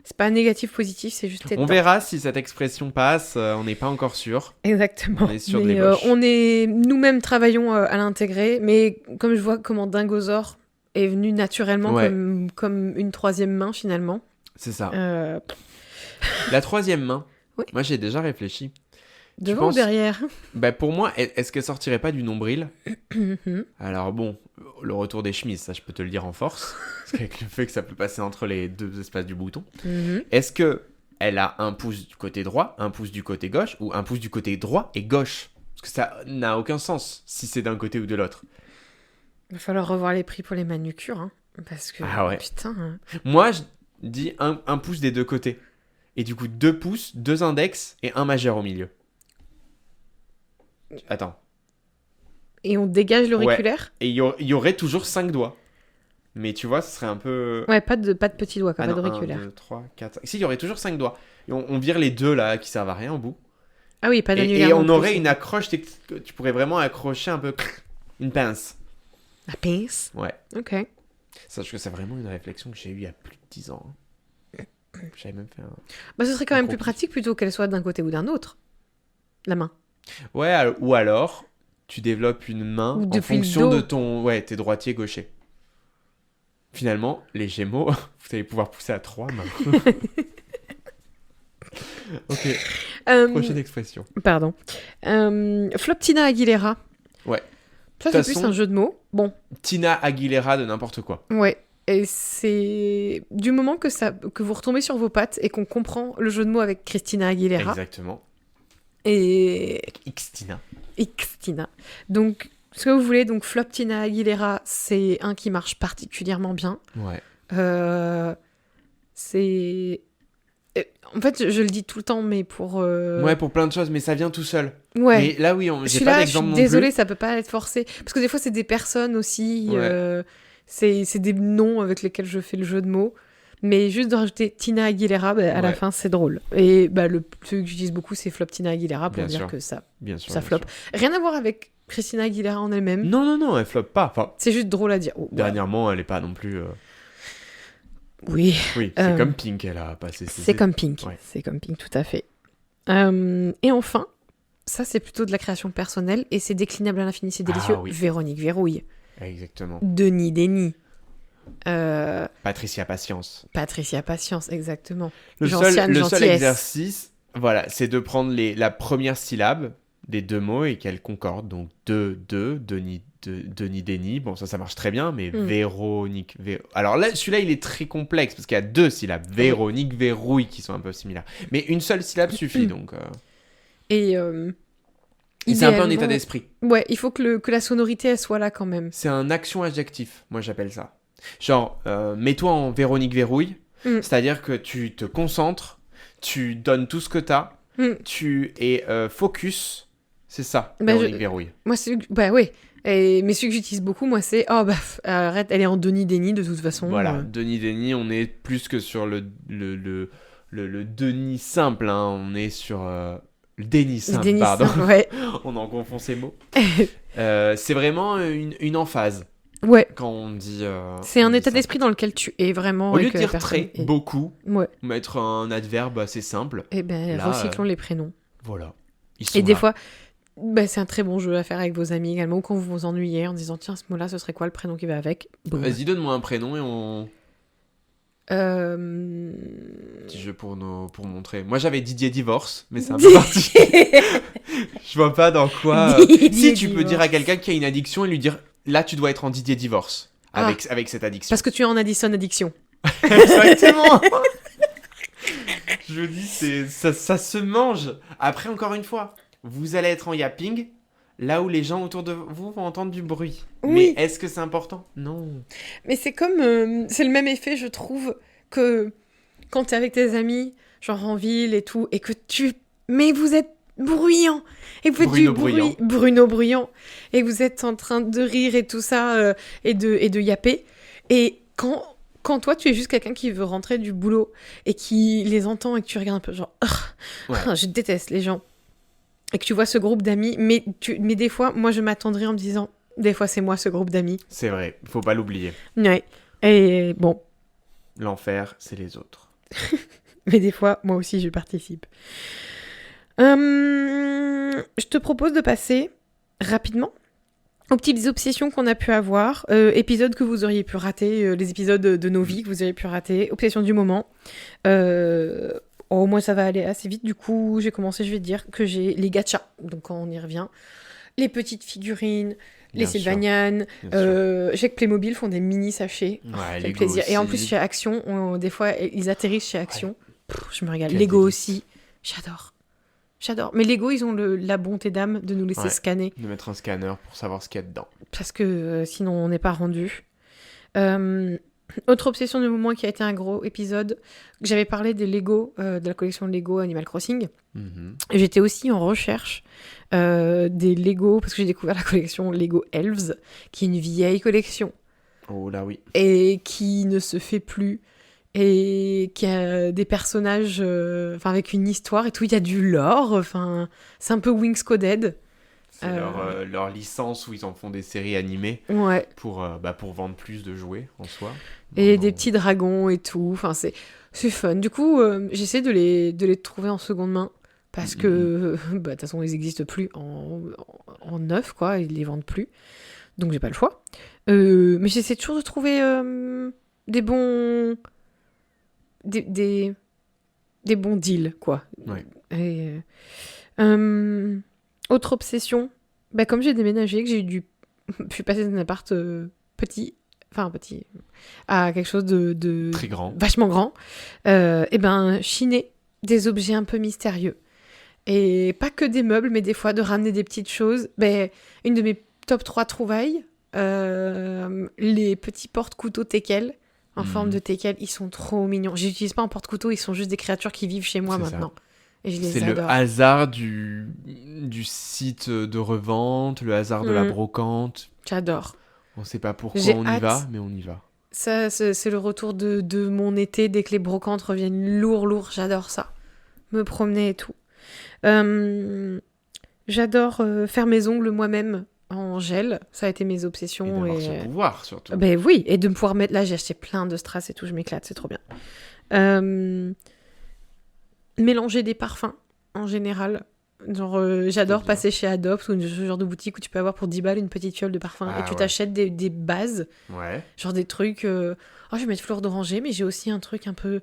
c'est pas négatif, positif, c'est juste être On dedans. verra si cette expression passe. On n'est pas encore sûr. Exactement. On est sur de Mais, l'ébauche. on est nous-mêmes travaillons à l'intégrer, mais comme je vois comment Dingosaure est venu naturellement Ouais. comme une troisième main finalement. C'est ça. Euh, La troisième main. Oui. Moi, j'ai déjà réfléchi. devant penses- ou derrière? Bah, pour moi, est-ce qu'elle sortirait pas du nombril? Mhm. Alors bon, le retour des chemises, ça je peux te le dire en force, parce qu'avec le fait que ça peut passer entre les deux espaces du bouton. Mhm. Est-ce que elle a un pouce du côté droit, un pouce du côté gauche, ou un pouce du côté droit et gauche? Parce que ça n'a aucun sens si c'est d'un côté ou de l'autre. Va falloir revoir les prix pour les manucures, hein, parce que Ah ouais. putain. Moi, je dis un pouce des deux côtés. Et du coup, 2 pouces, 2 index et un majeur au milieu. Attends. Et on dégage l'auriculaire? Et il y aurait toujours 5 doigts. Mais tu vois, ce serait un peu... Ouais, pas de petits doigts, Ah pas non, 1, d'auriculaire. 2, 3, 4, 5. Si, il y aurait toujours 5 doigts. Et on vire les deux là qui servent à rien au bout. Ah oui, pas d'annulaire. Et non on plus. aurait une accroche, tu pourrais vraiment accrocher un peu une pince. La pince. Ouais. Ok. Sache que c'est vraiment une réflexion que j'ai eue il y a plus de 10 ans. J'avais même fait un... Bah, ce serait quand Un même plus complice. pratique plutôt qu'elle soit d'un côté ou d'un autre. La main. Ouais, ou alors, tu développes une main Ou en depuis le fonction dos. de ton... Ouais, t'es droitier, gaucher. Finalement, les Gémeaux, vous allez pouvoir pousser à 3 mains. Ok, prochaine expression. Pardon. Floptina Aguilera. Ouais. Ça, De c'est toute plus façon- un jeu de mots. Bon, Tina Aguilera de n'importe quoi. ouais. Et c'est du moment que vous retombez sur vos pattes et qu'on comprend le jeu de mots avec Christina Aguilera Exactement. et Xtina. Xtina. Donc, ce que vous voulez, donc Floptina Aguilera, c'est un qui marche particulièrement bien. Ouais. C'est... En fait, je le dis tout le temps, mais pour... Ouais, pour plein de choses, mais ça vient tout seul. Ouais. Mais là, oui, j'ai pas Celui-là, je suis d'exemple non désolée, plus. ça peut pas être forcé. Parce que des fois, c'est des personnes aussi. Ouais. C'est des noms avec lesquels je fais le jeu de mots. Mais juste de rajouter Tina Aguilera, à la Ouais. fin, c'est drôle. Et celui que j'utilise beaucoup, c'est Flop Tina Aguilera pour Bien dire sûr. que ça Bien sûr. ça bien flop. sûr. Rien à voir avec Christina Aguilera en elle-même. Non, non, non, elle floppe pas. Enfin, C'est juste drôle à dire. Oh, ouais. dernièrement, elle est pas non plus... Oui, Oui, c'est Euh, comme Pink, elle a passé ses... c'est comme Pink. Ouais. C'est comme Pink, tout à fait. Et enfin, ça, c'est plutôt de la création personnelle et c'est déclinable à l'infini, c'est délicieux. Ah oui. Véronique Verrouille. Exactement. Denis Denis. Patricia Patience. Patricia Patience, exactement. Le Gentiane seul Gentillesse. exercice, voilà, c'est de prendre la première syllabe des deux mots et qu'elles concordent. Donc, Denis, Denis. Bon, ça marche très bien, mais Véronique. Alors là, celui-là, il est très complexe parce qu'il y a 2 syllabes. Véronique, Verrouille, qui sont un peu similaires. Mais une seule syllabe suffit, donc... Et et c'est un peu un idéalement- état d'esprit. Ouais, il faut que la sonorité, elle soit là quand même. C'est un action-adjectif, moi j'appelle ça. Genre, mets-toi en Véronique Verrouille, c'est-à-dire que tu te concentres, tu donnes tout ce que t'as, tu es focus, C'est ça, Bah, Véronique Verrouille. Moi, bah oui. Mais celui que j'utilise beaucoup, moi, c'est oh bah arrête, elle est en Denis Déni de toute façon. Voilà, Denis Déni, on est plus que sur le Denis simple, hein. On est sur le déni simple, Denis pardon. simple, ouais. On en confond ces mots. C'est vraiment une emphase Ouais. quand on dit. C'est un on dit état ça. d'esprit dans lequel tu es vraiment. Au et lieu que de la dire personne très, est. beaucoup, Ouais. mettre un adverbe assez simple. Et ben Là, recyclons les prénoms. Voilà. Ils sont Et des là. fois, bah, c'est un très bon jeu à faire avec vos amis également, ou quand vous vous ennuyez en disant tiens, ce mot-là, ce serait quoi le prénom qui va avec. Boum. Vas-y, donne-moi un prénom et on. Euh... Petit jeu pour montrer. Moi j'avais Didier Divorce, mais c'est un peu parti. Je vois pas dans quoi. Didier Si tu peux Divorce. dire à quelqu'un qui a une addiction et lui dire là tu dois être en Didier Divorce avec cette addiction. Parce que tu es en Addison Addiction. Exactement. Je dis ça se mange. Après encore une fois, vous allez être en yapping là où les gens autour de vous vont entendre du bruit. Oui. Mais est-ce que c'est important? Non. Mais c'est comme... c'est le même effet, je trouve, que quand t'es avec tes amis, genre en ville et tout, et que tu... Mais vous êtes bruyant. Et vous faites Bruno du bruit. bruyant. Bruno bruyant. Et vous êtes en train de rire et tout ça, et de yapper. Et quand toi, tu es juste quelqu'un qui veut rentrer du boulot, et qui les entend, et que tu regardes un peu genre... Ouais. Je déteste les gens. Et que tu vois ce groupe d'amis, mais des fois, moi, je m'attendrais en me disant... Des fois, c'est moi, ce groupe d'amis. C'est vrai, faut pas l'oublier. Ouais. Et bon... L'enfer, c'est les autres. Mais des fois, moi aussi, je participe. Je te propose de passer rapidement aux petites obsessions qu'on a pu avoir, épisodes que vous auriez pu rater, les épisodes de nos vies que vous auriez pu rater, obsessions du moment. Moi, ça va aller assez vite. Du coup, j'ai commencé, je vais te dire que j'ai les gachas. Donc, on y revient. Les petites figurines, les Bien sûr, Sylvanian. bien sûr. Je sais que Playmobil font des mini sachets. Ouais, Ça fait Lego plaisir. Et en aussi. plus, chez Action, des fois, ils atterrissent chez Action. Je me régale. Quel Lego délice. aussi. J'adore. Mais Lego, ils ont la bonté d'âme de nous laisser Ouais. scanner. De mettre un scanner pour savoir ce qu'il y a dedans. Parce que sinon, on n'est pas rendu. Autre obsession du moment qui a été un gros épisode, j'avais parlé des Lego, de la collection Lego Animal Crossing. Mhm. Et j'étais aussi en recherche des Lego, parce que j'ai découvert la collection Lego Elves, qui est une vieille collection, Oh là oui. et qui ne se fait plus, et qui a des personnages avec une histoire et tout, il y a du lore, c'est un peu Wings Coded. C'est leur licence où ils en font des séries animées Ouais. pour vendre plus de jouets en soi. Et Non. des petits dragons et tout. C'est fun. Du coup, j'essaie de les trouver en seconde main. Parce que, de toute façon, ils n'existent plus en neuf, quoi. Ils les vendent plus. Donc, j'ai pas le choix. Mais j'essaie toujours de trouver des bons... Des bons deals, quoi. Ouais. Et, autre obsession. Comme j'ai déménagé, que je suis passée d'un appart petit à quelque chose de Très grand. vachement grand, chiner des objets un peu mystérieux. Et pas que des meubles, mais des fois de ramener des petites choses. Une de mes top 3 trouvailles, les petits porte-couteaux teckel, en forme de teckel, ils sont trop mignons. Je n'utilise pas en porte-couteau, ils sont juste des créatures qui vivent chez moi C'est maintenant. ça. Et je les C'est adore. le hasard du site de revente, le hasard de la brocante. J'adore. On sait pas pourquoi J'ai on y hâte. va, mais on y va. Ça, c'est le retour de mon été dès que les brocantes reviennent lourd. J'adore ça. Me promener et tout. J'adore faire mes ongles moi-même en gel. Ça a été mes Et obsessions. d'avoir ce pouvoir, surtout. Oui, et de me pouvoir mettre... Là, j'ai acheté plein de strass et tout. Je m'éclate, c'est trop bien. Mélanger des parfums, en général. Genre, j'adore bien. passer chez Adopt ou ce genre de boutique où tu peux avoir pour 10 balles une petite fiole de parfum. Ah et tu ouais. t'achètes des bases. Ouais. Genre des trucs... je vais mettre fleur d'oranger, mais j'ai aussi un truc un peu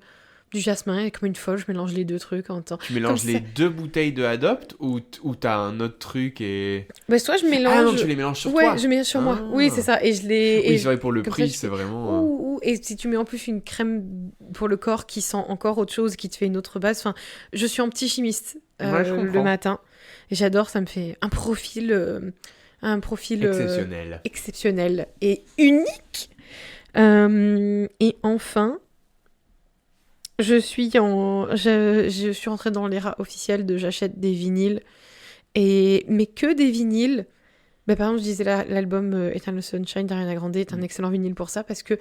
du jasmin. Et comme une folle, je mélange les deux trucs en même temps. Tu mélanges Comme les ça. deux bouteilles de Adopt ou t'as un autre truc et... Soit je mélange... Ah non, tu les mélanges sur toi. je mélange sur moi. Ah. Oui, c'est ça. Et je les... Oui, et c'est vrai, pour le comme prix, ça, je c'est fais- vraiment... Et si tu mets en plus une crème pour le corps qui sent encore autre chose, qui te fait une autre base. Je suis un petit chimiste Ouais, je le comprends. matin. Et j'adore, ça me fait un profil Exceptionnel. et unique. Et enfin, je suis rentrée dans l'ère officielle de j'achète des vinyles Mais que des vinyles. Bah, par exemple, je disais l'album Eternal Sunshine d'Ariana Grande est un excellent vinyle pour ça, parce que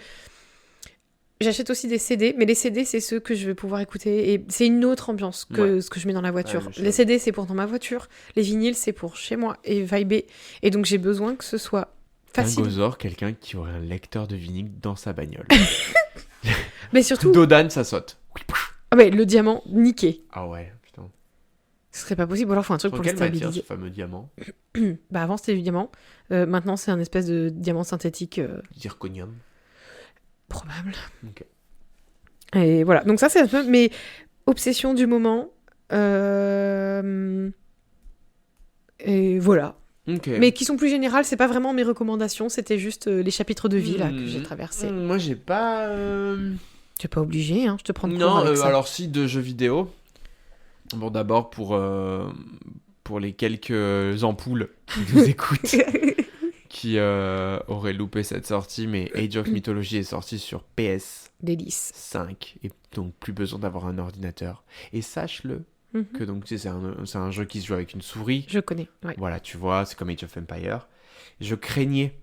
j'achète aussi des CD, mais les CD, c'est ceux que je vais pouvoir écouter, et c'est une autre ambiance que ce que je mets dans la voiture. Les CD, c'est pour dans ma voiture, les vinyles, c'est pour chez moi, et vibrer. Et donc, j'ai besoin que ce soit facile. Un gozor, quelqu'un qui aurait un lecteur de vinyle dans sa bagnole. Mais surtout... Dodan, ça saute. Ah ouais, le diamant, niqué. Ah ouais, putain. Ce serait pas possible, alors faut un truc pour le stabiliser. Matière, ce fameux diamant? Bah avant, c'était du diamant. Maintenant, c'est un espèce de diamant synthétique. Zirconium. Probable. Ok. Et voilà, donc ça c'est un peu mes obsessions du moment. Et voilà. Okay. Mais qui sont plus générales, c'est pas vraiment mes recommandations, c'était juste les chapitres de vie là que j'ai traversés. Moi j'ai pas... Tu es pas obligé, hein, je te prends de cours non, avec ça. alors si, de jeux vidéo. Bon, d'abord pour les quelques ampoules qui nous écoutent, qui auraient loupé cette sortie, mais Age of Mythology est sorti sur PS Délice. 5, et donc plus besoin d'avoir un ordinateur. Et sache-le, que donc c'est un jeu qui se joue avec une souris. Je connais, ouais. Voilà, tu vois, c'est comme Age of Empire. Je craignais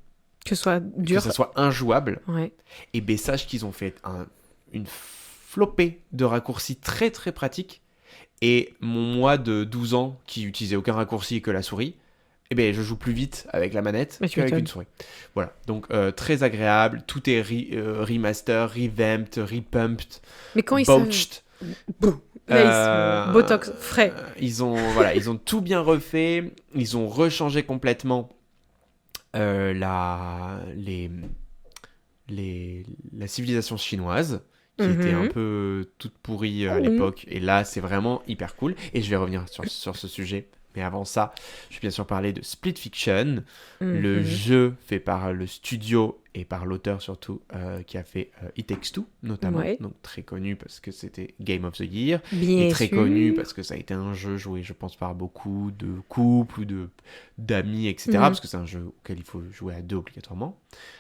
que ce soit dur, que ça soit injouable. Ouais. Et ben sache qu'ils ont fait une flopée de raccourcis très très pratiques. Et moi de 12 ans qui utilisait aucun raccourci que la souris, eh ben je joue plus vite avec la manette qu'avec une souris. Voilà, donc très agréable, tout est remaster, revamped, repumped, mais quand botched. Botox frais. Ils ont tout bien refait, ils ont rechangé complètement la civilisation chinoise, qui était un peu toute pourrie à l'époque, et là c'est vraiment hyper cool, et je vais revenir sur ce sujet. Mais avant ça, je vais bien sûr parler de Split Fiction, le jeu fait par le studio et par l'auteur surtout, qui a fait It Takes Two notamment, donc très connu parce que c'était Game of the Year, et très connu parce que ça a été un jeu joué, je pense, par beaucoup de couples ou d'amis, etc. Parce que c'est un jeu auquel il faut jouer à deux obligatoirement.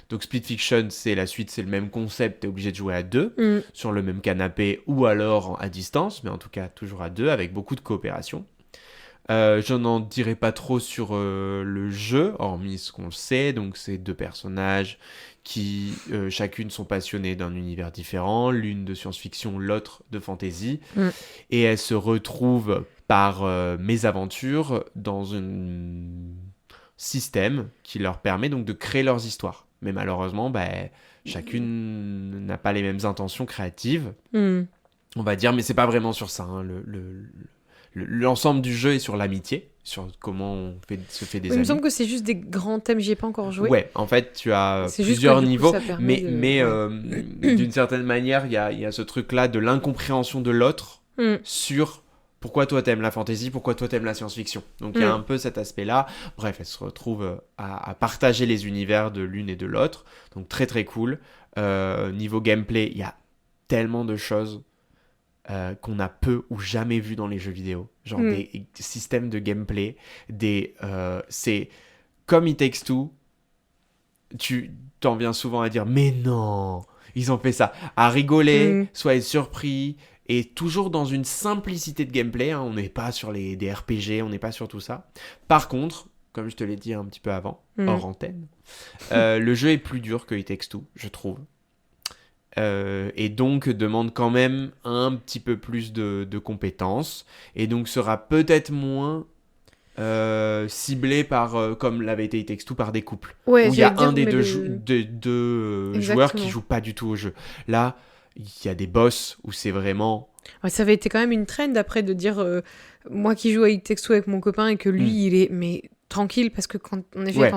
Donc Split Fiction, c'est la suite, c'est le même concept, t'es obligé de jouer à deux, sur le même canapé ou alors à distance, mais en tout cas toujours à deux, avec beaucoup de coopération. Je n'en dirai pas trop sur le jeu, hormis ce qu'on sait. Donc, c'est deux personnages qui, chacune, sont passionnées d'un univers différent, l'une de science-fiction, l'autre de fantasy. Et elles se retrouvent par mésaventure dans un système qui leur permet donc de créer leurs histoires. Mais malheureusement, chacune n'a pas les mêmes intentions créatives, on va dire, mais c'est pas vraiment sur ça, hein, l'ensemble du jeu est sur l'amitié, sur comment on se fait des amis. Il me semble que c'est juste des grands thèmes, j'y ai pas encore joué. Ouais, en fait, tu as plusieurs niveaux, mais d'une certaine manière, il y a ce truc-là de l'incompréhension de l'autre sur pourquoi toi t'aimes la fantasy, pourquoi toi t'aimes la science-fiction. Donc il y a un peu cet aspect-là. Bref, elles se retrouvent à partager les univers de l'une et de l'autre. Donc très très cool. Niveau gameplay, il y a tellement de choses qu'on a peu ou jamais vu dans les jeux vidéo. Genre des systèmes de gameplay, c'est comme It Takes Two, tu t'en viens souvent à dire mais non, ils ont fait ça, à rigoler, soit être surpris, et toujours dans une simplicité de gameplay, hein, on n'est pas sur des RPG, on n'est pas sur tout ça. Par contre, comme je te l'ai dit un petit peu avant, hors antenne, le jeu est plus dur que It Takes Two, je trouve. Et donc demande quand même un petit peu plus de compétences, et donc sera peut-être moins ciblé par, comme l'avait été It Takes Two, par des couples, où il y a un des deux joueurs qui joue pas du tout au jeu. Là, il y a des boss où c'est vraiment... Ouais, ça avait été quand même une trend après de dire moi qui joue à It Takes Two avec mon copain et que lui il est... mais tranquille, parce que quand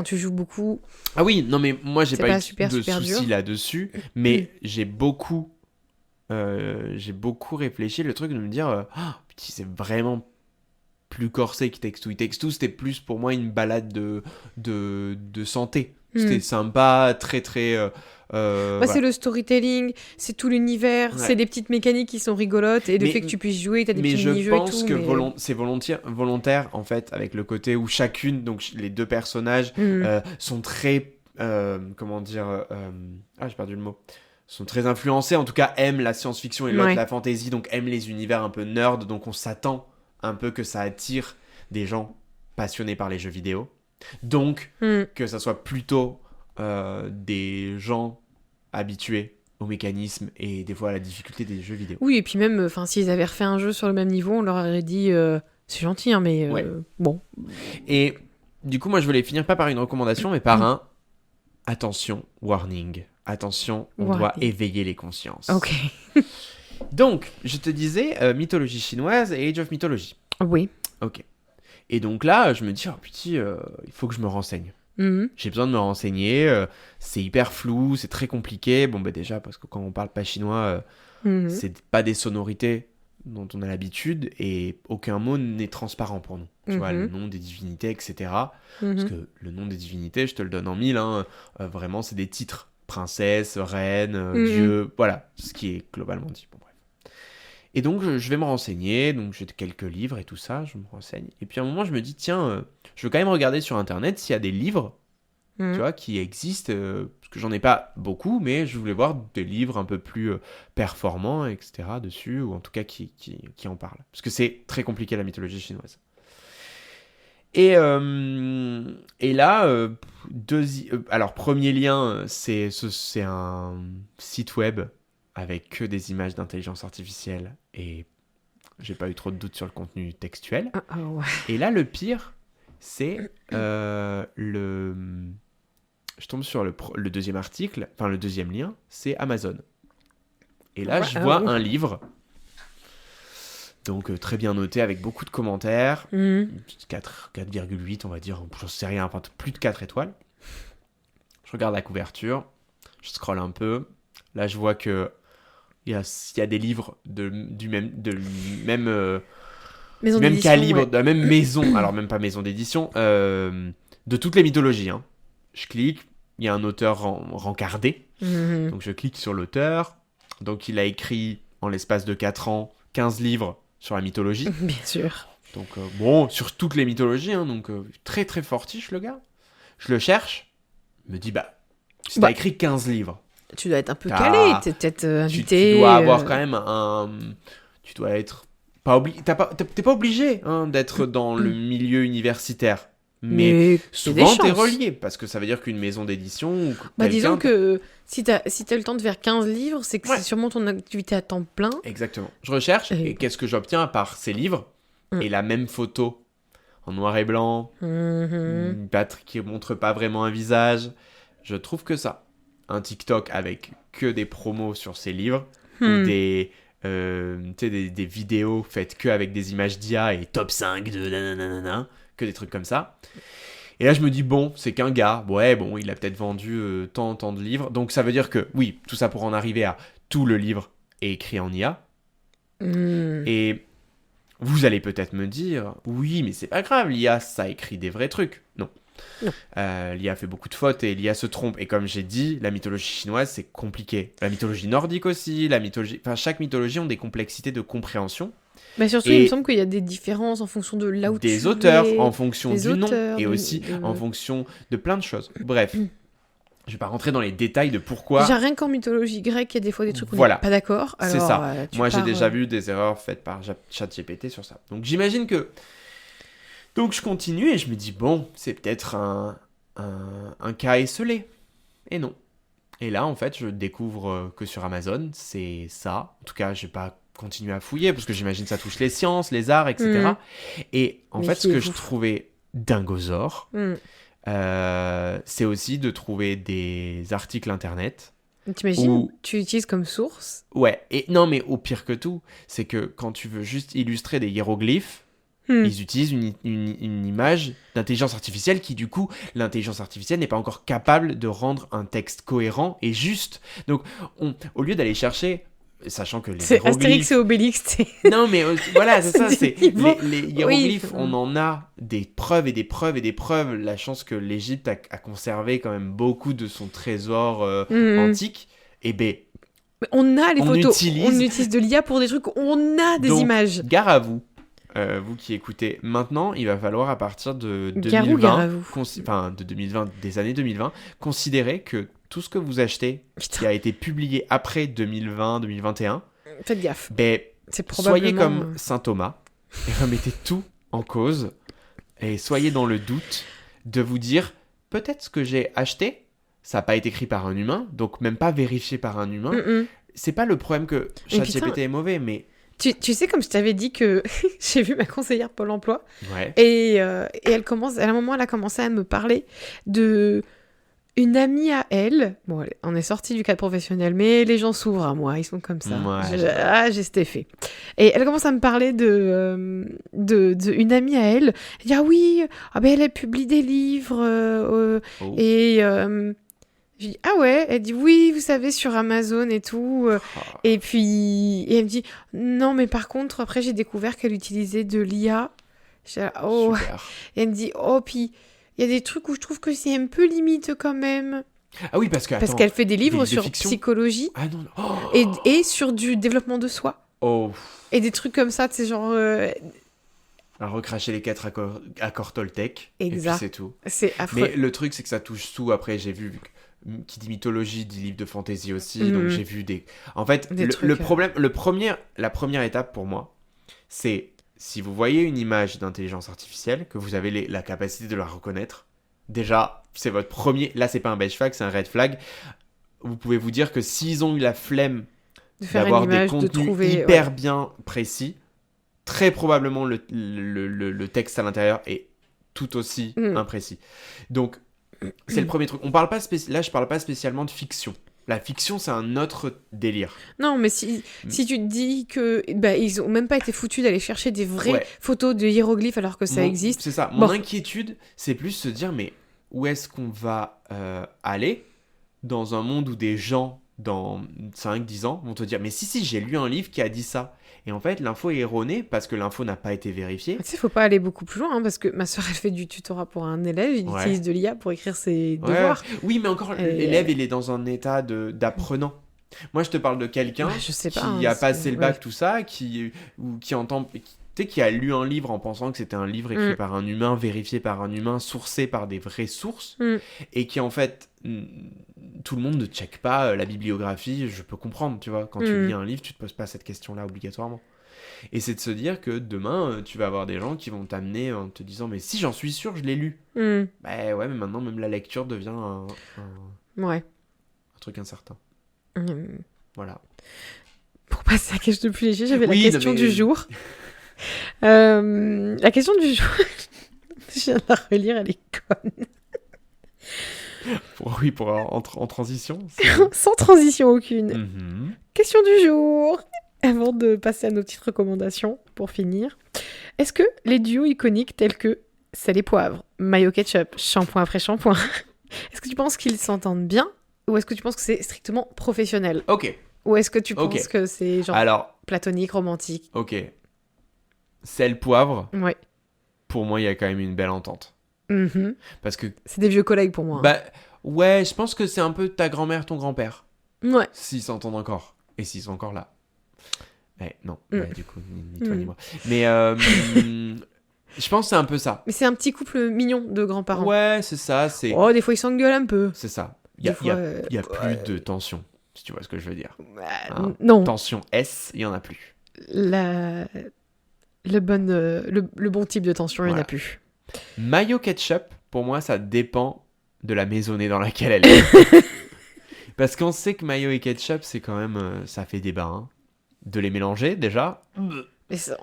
tu joues beaucoup... Ah oui, non mais moi j'ai pas eu super soucis là-dessus, mais j'ai beaucoup réfléchi, le truc de me dire c'est vraiment plus corsé qu'It Takes Two. It Takes Two, c'était plus pour moi une balade de santé. C'était sympa, très très... c'est le storytelling, c'est tout l'univers, c'est des petites mécaniques qui sont rigolotes, et le fait que tu puisses jouer, t'as des petits mini-jeux et tout. Mais je pense que c'est volontaire, en fait, avec le côté où chacune, donc les deux personnages, sont très... j'ai perdu le mot. Sont très influencés, en tout cas aiment la science-fiction et l'autre la fantasy, donc aiment les univers un peu nerds, donc on s'attend un peu que ça attire des gens passionnés par les jeux vidéo. Donc, que ça soit plutôt des gens habitués au mécanisme et des fois à la difficulté des jeux vidéo. Oui, et puis même, s'ils avaient refait un jeu sur le même niveau, on leur aurait dit c'est gentil, hein, mais bon. Et du coup, moi, je voulais finir pas par une recommandation, mais par un attention, warning. Attention, on doit éveiller les consciences. Ok. Donc, je te disais mythologie chinoise et Age of Mythology. Oui. Ok. Et donc là, je me dis, oh putain, il faut que je me renseigne. J'ai besoin de me renseigner, c'est hyper flou, c'est très compliqué. Bon, déjà, parce que quand on parle pas chinois, c'est pas des sonorités dont on a l'habitude et aucun mot n'est transparent pour nous. Tu vois, le nom des divinités, etc. Parce que le nom des divinités, je te le donne en mille, hein, vraiment, c'est des titres. Princesse, reine, dieu, voilà, ce qui est globalement dit. Bon, bref. Et donc, je vais me renseigner, donc j'ai quelques livres et tout ça, je me renseigne. Et puis à un moment, je me dis, tiens, je veux quand même regarder sur Internet s'il y a des livres, tu vois, qui existent, parce que j'en ai pas beaucoup, mais je voulais voir des livres un peu plus performants, etc., dessus, ou en tout cas qui en parlent. Parce que c'est très compliqué, la mythologie chinoise. Et là, alors premier lien, c'est un site web avec que des images d'intelligence artificielle et j'ai pas eu trop de doutes sur le contenu textuel. Ouais. Et là, le pire, c'est je tombe sur le deuxième article, enfin le deuxième lien, c'est Amazon. Et là, je vois un livre. Donc très bien noté avec beaucoup de commentaires, 4,8 on va dire, j'en sais rien, enfin plus de 4 étoiles. Je regarde la couverture, je scrolle un peu, là je vois que il y a des livres du même calibre, de la même maison, alors même pas maison d'édition, de toutes les mythologies. Hein. Je clique, il y a un auteur rencardé, donc je clique sur l'auteur, donc il a écrit en l'espace de 4 ans 15 livres sur la mythologie. Bien sûr. Donc, sur toutes les mythologies, hein, donc très très fortiche le gars. Je le cherche, me dis, si t'as écrit 15 livres. Tu dois être un peu calé, t'es peut-être invité. Tu dois avoir quand même tu dois être. T'es pas obligé d'être dans le milieu universitaire. Mais souvent, t'es relié, parce que ça veut dire qu'une maison d'édition... disons que si t'as le temps de faire 15 livres, c'est que c'est sûrement ton activité à temps plein. Exactement. Je recherche, et qu'est-ce que j'obtiens à part ces livres et la même photo en noir et blanc, une batterie qui montre pas vraiment un visage. Je trouve que ça. Un TikTok avec que des promos sur ces livres, ou des vidéos faites que avec des images d'IA et top 5 de nanana, que des trucs comme ça. Et là, je me dis, c'est qu'un gars. Il a peut-être vendu tant de livres. Donc, ça veut dire que, oui, tout ça pour en arriver à tout le livre est écrit en IA. Et vous allez peut-être me dire, oui, mais c'est pas grave, l'IA, ça écrit des vrais trucs. Non. L'IA fait beaucoup de fautes et l'IA se trompe. Et comme j'ai dit, la mythologie chinoise, c'est compliqué. La mythologie nordique aussi, chaque mythologie ont des complexités de compréhension. Surtout, il me semble qu'il y a des différences en fonction de là où tu es. Des auteurs, en fonction du nom, et aussi en fonction de plein de choses. Bref, je vais pas rentrer dans les détails de pourquoi... Déjà, rien qu'en mythologie grecque, il y a des fois des trucs où on n'est pas d'accord. C'est ça. Moi, j'ai déjà vu des erreurs faites par ChatGPT sur ça. Donc, j'imagine que... Donc, je continue et je me dis, c'est peut-être un cas esselé. Et non. Et là, en fait, je découvre que sur Amazon, c'est ça. En tout cas, je vais pas continuer à fouiller, parce que j'imagine que ça touche les sciences, les arts, etc. Et en fait, ce que je trouvais dingosaure, c'est aussi de trouver des articles internet. T'imagines, tu utilises comme source. Ouais, et non, mais au pire que tout, c'est que quand tu veux juste illustrer des hiéroglyphes, ils utilisent une image d'intelligence artificielle qui, du coup, l'intelligence artificielle n'est pas encore capable de rendre un texte cohérent et juste. Donc, au lieu d'aller chercher... Sachant que les c'est hiéroglyphes... Astérix et Obélix. Non, mais voilà, c'est ça. C'est les hiéroglyphes, on en a des preuves et des preuves et des preuves. La chance que l'Égypte a conservé quand même beaucoup de son trésor antique. Et on a les photos. On utilise de l'IA pour des trucs. On a des images. Gare à vous. Vous qui écoutez, maintenant, il va falloir à partir de 2020, de 2020, des années 2020, considérer que tout ce que vous achetez, qui a été publié après 2020-2021, faites gaffe. C'est probablement... Soyez comme Saint Thomas et remettez tout en cause. Et soyez dans le doute de vous dire, peut-être ce que j'ai acheté, ça n'a pas été écrit par un humain, donc même pas vérifié par un humain. C'est pas le problème que ChatGPT est mauvais, mais... Tu sais, comme je t'avais dit que j'ai vu ma conseillère Pôle emploi, Ouais. et elle commence, à un moment, elle a commencé à me parler de une amie à elle. Bon, on est sorti du cadre professionnel, mais les gens s'ouvrent à moi, ils sont comme ça. Ouais, j'ai cet effet. Et elle commence à me parler de une amie à elle. Elle dit, ah oui, elle publie des livres, Oh. et... je dis, ah ouais, elle dit oui, vous savez, sur Amazon et tout. Et puis, elle me dit, non, mais par contre, après, j'ai découvert qu'elle utilisait de l'IA. J'ai dit, oh. Super. Et elle me dit, oh, puis, il y a des trucs où je trouve que c'est un peu limite quand même. Ah oui, parce que, Parce attends, qu'elle fait des livres de sur fiction psychologie Ah non, non. et sur du développement de soi. Oh. Et des trucs comme ça, c'est genre... À recracher les 4 accords Toltec. Exact. Et puis c'est tout. c'est affreux. Mais le truc, c'est que ça touche tout. Après, j'ai vu qui dit mythologie, dit livre de fantasy aussi. Donc j'ai vu des... En fait, le problème, la première étape pour moi, c'est si vous voyez une image d'intelligence artificielle, que vous avez la capacité de la reconnaître, déjà, c'est votre premier... Là, c'est pas un beige flag, c'est un red flag. Vous pouvez vous dire que s'ils ont eu la flemme d'avoir des contenus hyper bien précis, très probablement le texte à l'intérieur est tout aussi imprécis. Donc, c'est le premier truc. On parle pas là, je parle pas spécialement de fiction. La fiction, c'est un autre délire. Non, mais si tu te dis que ils ont même pas été foutus d'aller chercher des vraies photos de hiéroglyphes alors que ça existe. C'est ça. Mon inquiétude, c'est plus se dire, mais où est-ce qu'on va aller dans un monde où des gens, dans 5-10 ans, vont te dire, mais si, j'ai lu un livre qui a dit ça. Et en fait, l'info est erronée parce que l'info n'a pas été vérifiée. Tu sais, faut pas aller beaucoup plus loin, parce que ma soeur, elle fait du tutorat pour un élève, il utilise de l'IA pour écrire ses devoirs. Oui, mais encore, l'élève, il est dans un état d'apprenant. Moi, je te parle de quelqu'un qui a passé le bac, tout ça, qui entend... Tu sais, qui a lu un livre en pensant que c'était un livre écrit par un humain, vérifié par un humain, sourcé par des vraies sources, et qui, en fait... tout le monde ne check pas la bibliographie, je peux comprendre, tu vois. Quand tu lis un livre, tu te poses pas cette question-là obligatoirement. Et c'est de se dire que demain, tu vas avoir des gens qui vont t'amener en te disant, mais si, j'en suis sûr, je l'ai lu. Bah ouais, mais maintenant, même la lecture devient un truc incertain. Voilà. Pour passer à la question plus léger, j'avais la question du jour. La question du jour, je viens de la relire, elle est conne. En transition. Sans transition aucune. Question du jour. Avant de passer à nos petites recommandations, pour finir. Est-ce que les duos iconiques tels que sel et poivre, mayo ketchup, shampoing après shampoing, est-ce que tu penses qu'ils s'entendent bien ou est-ce que tu penses que c'est strictement professionnel ? Ok. Ou est-ce que tu penses que c'est genre platonique, romantique ? Ok. Sel, poivre. Ouais. Pour moi, il y a quand même une belle entente. Parce que... C'est des vieux collègues pour moi. Ouais, je pense que c'est un peu ta grand-mère, ton grand-père. Ouais. S'ils s'entendent encore. Et s'ils sont encore là. Non, du coup, ni toi ni moi. Mais je pense que c'est un peu ça. Mais c'est un petit couple mignon de grands-parents. Ouais, c'est ça. Oh, des fois ils s'engueulent un peu. C'est ça. Il y a plus de tension, si tu vois ce que je veux dire. Non. Tension S, il n'y en a plus. Le bon type de tension, il n'y en a plus. Mayo ketchup, pour moi, ça dépend de la maisonnée dans laquelle elle est. Parce qu'on sait que mayo et ketchup, c'est quand même... ça fait débat, hein. De les mélanger, déjà. Mais ça...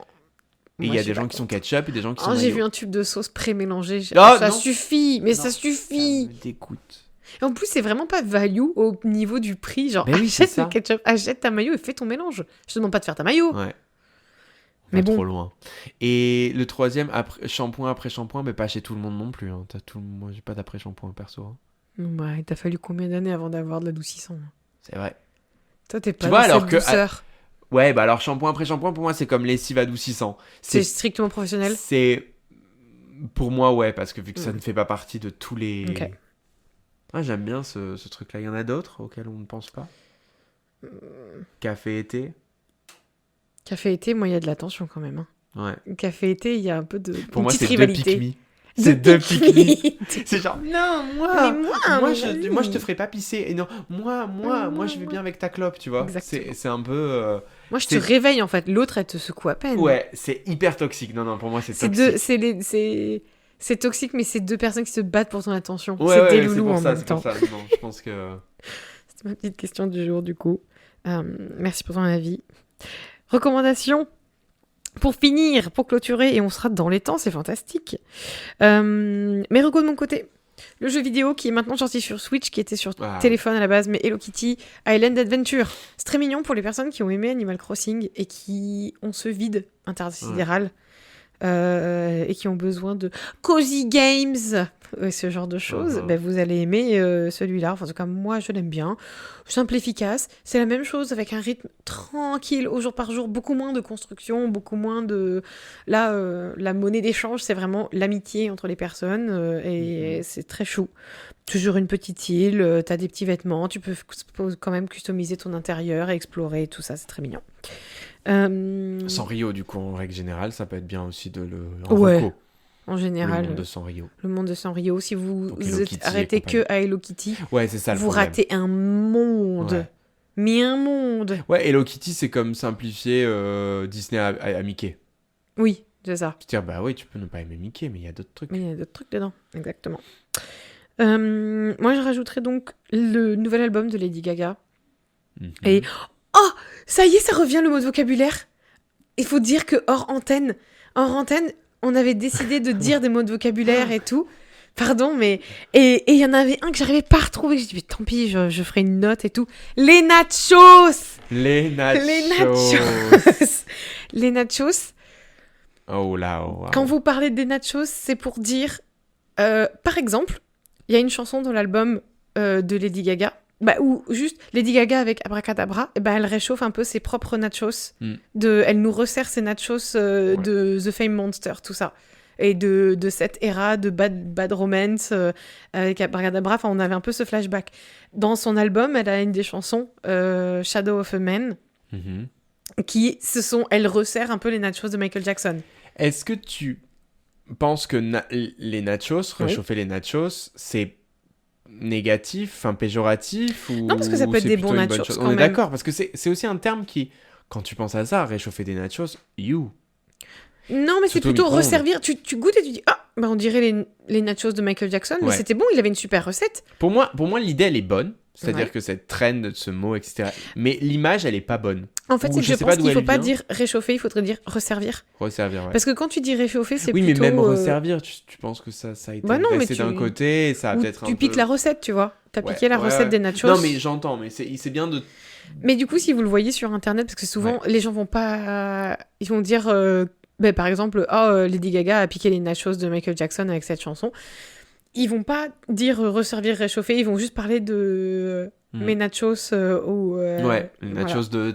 Et il y a des gens qui sont ketchup et des gens qui sont mayo. J'ai vu un tube de sauce pré-mélangé. Ça suffit, mais ça suffit. Ça me dégoûte. Et en plus, c'est vraiment pas value au niveau du prix. Genre, oui, achète le ketchup, achète ta mayo et fais ton mélange. Je te demande pas de faire ta mayo. Ouais. Mais bon. Trop loin. Et le troisième, shampoing après shampoing, mais pas chez tout le monde non plus. Hein. Moi, j'ai pas d'après-shampoing perso. Hein. Ouais, t'as fallu combien d'années avant d'avoir de l'adoucissant ? C'est vrai. Toi, t'es pas dans cette douceur. Ouais, bah alors shampoing après shampoing, pour moi, c'est comme lessive adoucissant. C'est strictement professionnel ? C'est... Pour moi, ouais, parce que vu que ça ne fait pas partie de tous les... Okay. Ah, j'aime bien ce truc-là. Il y en a d'autres auxquels on ne pense pas ? Café été ? Café été, moi, il y a de la tension quand même. Hein. Ouais. Café été, il y a un peu de pour moi, petite c'est rivalité. Deux pique-me. C'est deux pique-me. C'est genre, non, moi, je te ferai pas pisser. Et non, moi, je vais bien avec ta clope, tu vois. C'est un peu... Moi, je te réveille, en fait. L'autre, elle te secoue à peine. Ouais, c'est hyper toxique. Non, pour moi, c'est toxique. C'est toxique, mais c'est deux personnes qui se battent pour ton attention. Ouais, c'est ouais, des c'est loulous pour en ça, même c'est temps. pour ça. Non, je pense que... C'était ma petite question du jour, du coup. Merci pour ton avis. Recommandation pour finir, pour clôturer, et on sera dans les temps, c'est fantastique. Mes recos de mon côté. Le jeu vidéo qui est maintenant sorti sur Switch, qui était sur téléphone à la base, mais Hello Kitty Island Adventure. C'est très mignon pour les personnes qui ont aimé Animal Crossing et qui ont ce vide intersidéral. Et qui ont besoin de cozy games, ce genre de choses, vous allez aimer celui-là. Enfin, en tout cas, moi, je l'aime bien. Simple, efficace. C'est la même chose avec un rythme tranquille, au jour par jour. Beaucoup moins de construction, beaucoup moins de... Là, la monnaie d'échange, c'est vraiment l'amitié entre les personnes et c'est très chou. Toujours une petite île, t'as des petits vêtements, tu peux quand même customiser ton intérieur et explorer, tout ça, c'est très mignon. Sanrio, du coup, en règle générale, ça peut être bien aussi de le... reco. En général. Le monde de Sanrio. Le monde de Sanrio. Si vous arrêtez que à Hello Kitty, c'est ça, vous ratez un monde. Ouais. Mais un monde. Ouais, Hello Kitty, c'est comme simplifier Disney à Mickey. Oui, c'est ça. C'est-à-dire, bah oui, tu peux ne pas aimer Mickey, mais il y a d'autres trucs. Mais il y a d'autres trucs dedans, exactement. Moi, je rajouterais donc le nouvel album de Lady Gaga. Et... Oh, ça y est, ça revient le mot de vocabulaire. Il faut dire que hors antenne, on avait décidé de dire des mots de vocabulaire et tout. Pardon, mais... Et il y en avait un que j'arrivais pas à retrouver. J'ai dit, mais tant pis, je ferai une note et tout. Les nachos. Les nachos. Oh là, oh, wow. Quand vous parlez des nachos, c'est pour dire... par exemple, il y a une chanson dans l'album de Lady Gaga, où juste Lady Gaga avec Abracadabra, elle réchauffe un peu ses propres nachos. Elle nous resserre ses nachos de The Fame Monster, tout ça. Et de cette ère de Bad Romance avec Abracadabra. Enfin, on avait un peu ce flashback. Dans son album, elle a une des chansons, Shadow of a Man, elle resserre un peu les nachos de Michael Jackson. Est-ce que tu penses que les nachos, réchauffer les nachos, c'est négatif, péjoratif ou... Non, parce que ça peut être des bons nachos quand On est même. d'accord, parce que c'est aussi un terme qui, quand tu penses à ça, réchauffer des nachos, Non, mais c'est plutôt resservir. Tu goûtes et tu dis, on dirait les nachos de Michael Jackson, mais c'était bon, il avait une super recette. Pour moi l'idée, elle est bonne. C'est-à-dire que cette trend de ce mot, etc. Mais l'image, elle est pas bonne. En fait, je pense qu'il ne faut pas dire réchauffer, il faudrait dire resservir. Resservir, ouais. Parce que quand tu dis réchauffer, c'est plutôt... Oui, mais même resservir, tu penses que ça a été resté d'un côté, et ça a peut-être tu piques la recette, tu vois. T'as piqué la recette des nachos. Non, mais j'entends, mais c'est bien de... Mais du coup, si vous le voyez sur Internet, parce que souvent, les gens vont pas... Ils vont dire, par exemple, Lady Gaga a piqué les nachos de Michael Jackson avec cette chanson. Ils vont pas dire resservir, réchauffer, ils vont juste parler de mes nachos les nachos de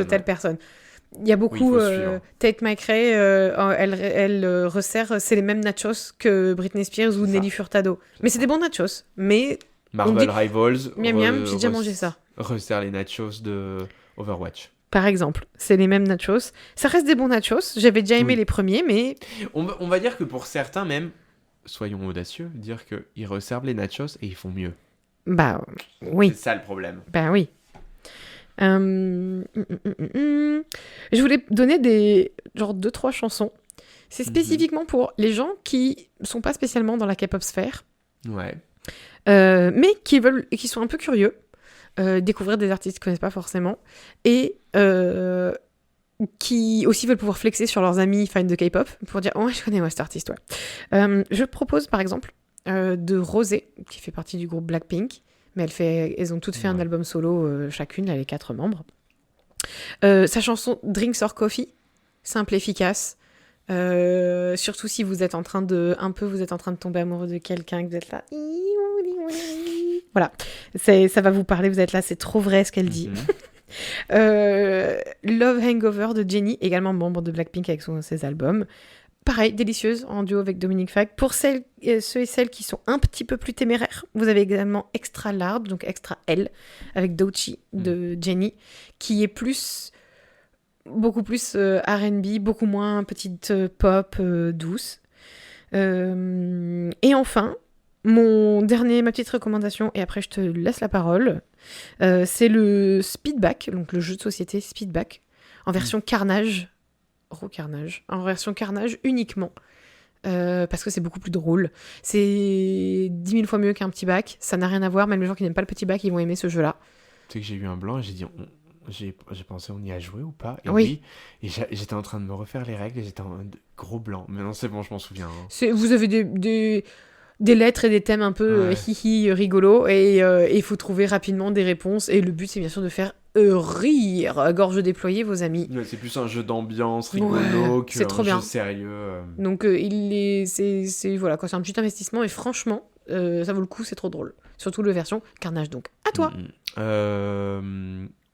telle personne. Il y a beaucoup Tate McRae, elle resserre, c'est les mêmes nachos que Britney Spears ou Nelly Furtado. Mais c'est des bons nachos. Mais Marvel Rivals, miam, j'ai déjà mangé ça. Resserre les nachos de Overwatch. Par exemple, c'est les mêmes nachos. Ça reste des bons nachos. J'avais déjà aimé les premiers, mais... On va dire que pour certains même, soyons audacieux, dire qu'ils resservent les nachos et ils font mieux. Oui. C'est ça le problème. Oui. Je voulais donner 2-3 chansons. C'est spécifiquement pour les gens qui sont pas spécialement dans la K-pop sphère. Ouais. Mais qui sont un peu curieux. Découvrir des artistes qu'ils connaissent pas forcément. Et qui aussi veulent pouvoir flexer sur leurs amis fans de K-pop pour dire « Oh, je connais cet artiste, ouais. » Je propose par exemple de Rosé, qui fait partie du groupe Blackpink, mais elles ont toutes fait un album solo chacune, là, les 4 membres. Sa chanson Drinks or Coffee, simple, efficace. Surtout si vous êtes en train de tomber amoureux de quelqu'un, que vous êtes là. Voilà, ça va vous parler, vous êtes là, c'est trop vrai ce qu'elle dit. Love Hangover de Jennie, également membre de Blackpink avec ses albums. Pareil, délicieuse, en duo avec Dominique Fike. Pour ceux et celles qui sont un petit peu plus téméraires, vous avez également Extra Large, donc Extra L, avec Doechii de Jennie, qui est beaucoup plus R&B, beaucoup moins petite pop douce. Et enfin, ma petite recommandation, et après je te laisse la parole, c'est le Speedback, donc le jeu de société Speedback, en version Carnage, en version Carnage uniquement. parce que c'est beaucoup plus drôle. C'est 10 000 fois mieux qu'un petit bac. Ça n'a rien à voir. Même les gens qui n'aiment pas le petit bac, ils vont aimer ce jeu-là. Tu sais que j'ai eu un blanc et j'ai dit, j'ai pensé on y a joué ou pas. Et Oui. Et j'étais en train de me refaire les règles et j'étais en mode gros blanc. Mais non, c'est bon, je m'en souviens. Vous avez des lettres et des thèmes un peu hihi rigolos et il faut trouver rapidement des réponses. Et le but, c'est bien sûr de faire rire à gorge déployée vos amis. Ouais, c'est plus un jeu d'ambiance rigolo c'est trop qu'un bien. jeu sérieux. Donc voilà quoi, c'est un petit investissement et franchement ça vaut le coup, c'est trop drôle. Surtout la version Carnage donc. À toi.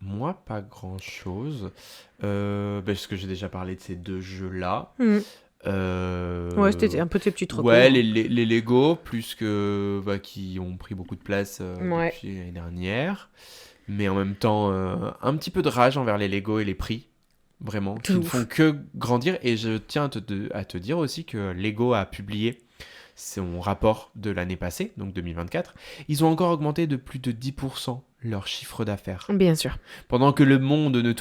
Moi pas grand chose parce que j'ai déjà parlé de ces deux jeux là. Ouais, c'était un peu tes petits trucs. Ouais, les Lego plus que qui ont pris beaucoup de place depuis l'année dernière. Mais en même temps, un petit peu de rage envers les Lego et les prix, vraiment, qui ne font que grandir. Et je tiens à te dire aussi que Lego a publié son rapport de l'année passée, donc 2024. Ils ont encore augmenté de plus de 10% leur chiffre d'affaires. Bien sûr. Pendant que le monde ne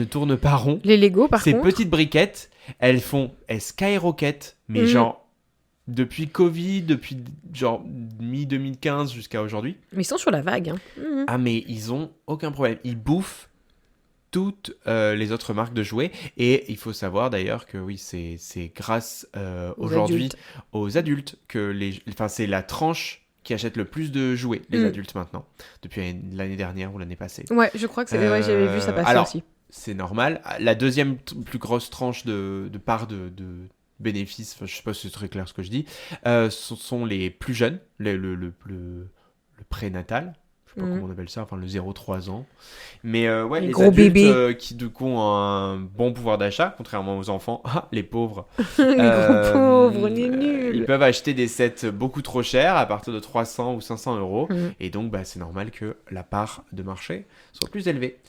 tourne pas rond, les Lego, par contre... Ces petites briquettes, elles skyrocket, mais genre... Depuis Covid, depuis genre mi-2015 jusqu'à aujourd'hui. Mais ils sont sur la vague. Ah, mais ils ont aucun problème. Ils bouffent toutes les autres marques de jouets. Et il faut savoir d'ailleurs que oui, c'est grâce aujourd'hui aux adultes que c'est la tranche qui achète le plus de jouets, les adultes maintenant, depuis l'année dernière ou l'année passée. Ouais, je crois que c'est... Ouais, j'avais vu ça passer aussi. C'est normal. La deuxième plus grosse tranche de part de bénéfices, je sais pas si c'est très clair ce que je dis, ce sont les plus jeunes, le prénatal, je sais pas comment on appelle ça, enfin le 0-3 ans. Mais les gros adultes bébés. qui du coup ont un bon pouvoir d'achat, contrairement aux enfants, les pauvres. Les gros pauvres, les nuls. Ils peuvent acheter des sets beaucoup trop chers à partir de 300 ou 500 euros. Et donc c'est normal que la part de marché soit plus élevée.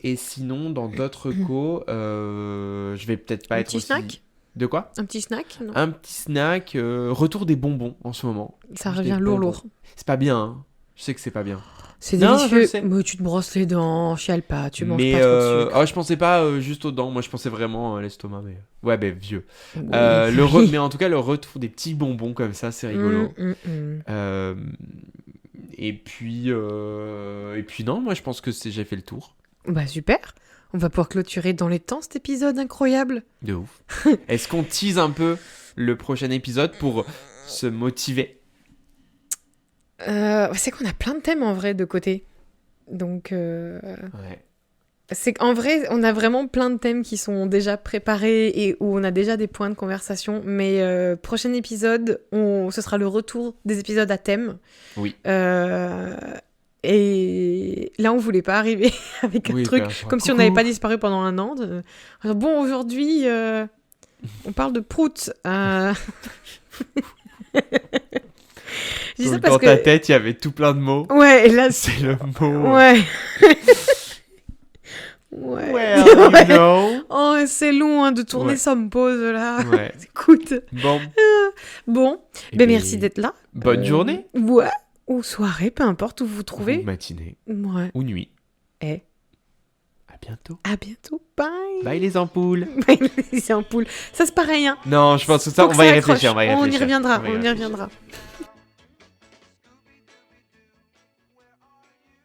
Et sinon, dans d'autres je vais peut-être pas être aussi... snack. De quoi ? Un petit snack, non ? Un petit snack, retour des bonbons en ce moment. Ça revient lourd. C'est pas bien, hein. Je sais que c'est pas bien. C'est délicieux. Mais tu te brosses les dents, chiale pas, tu manges pas trop de sucre. Je pensais pas juste aux dents, moi je pensais vraiment à l'estomac, mais... Ouais, vieux. Mais en tout cas, le retour des petits bonbons comme ça, c'est rigolo. Et puis non, moi je pense que j'ai fait le tour. Bah super. On va pouvoir clôturer dans les temps cet épisode incroyable. De ouf. Est-ce qu'on tease un peu le prochain épisode pour se motiver ? C'est qu'on a plein de thèmes en vrai de côté. Donc, c'est qu'en vrai, on a vraiment plein de thèmes qui sont déjà préparés et où on a déjà des points de conversation. Mais prochain épisode, ce sera le retour des épisodes à thème. Oui. Et là, on voulait pas arriver avec un truc comme si on n'avait pas disparu pendant un an. Bon, aujourd'hui, on parle de prout. Je dis ça parce dans ta tête, il y avait tout plein de mots. Ouais, et là, c'est le mot. Ouais. Well, you know. Oh, c'est long de tourner sans pause là. Ouais. Écoute. Bon. Merci d'être là. Bonne journée. Ouais. Ou soirée, peu importe où vous vous trouvez. Ou matinée. Ouais. Ou nuit. À bientôt. À bientôt. Bye. Bye les ampoules. Bye les ampoules. Ça c'est pareil. Non, je pense que ça, on va y réfléchir. On y reviendra.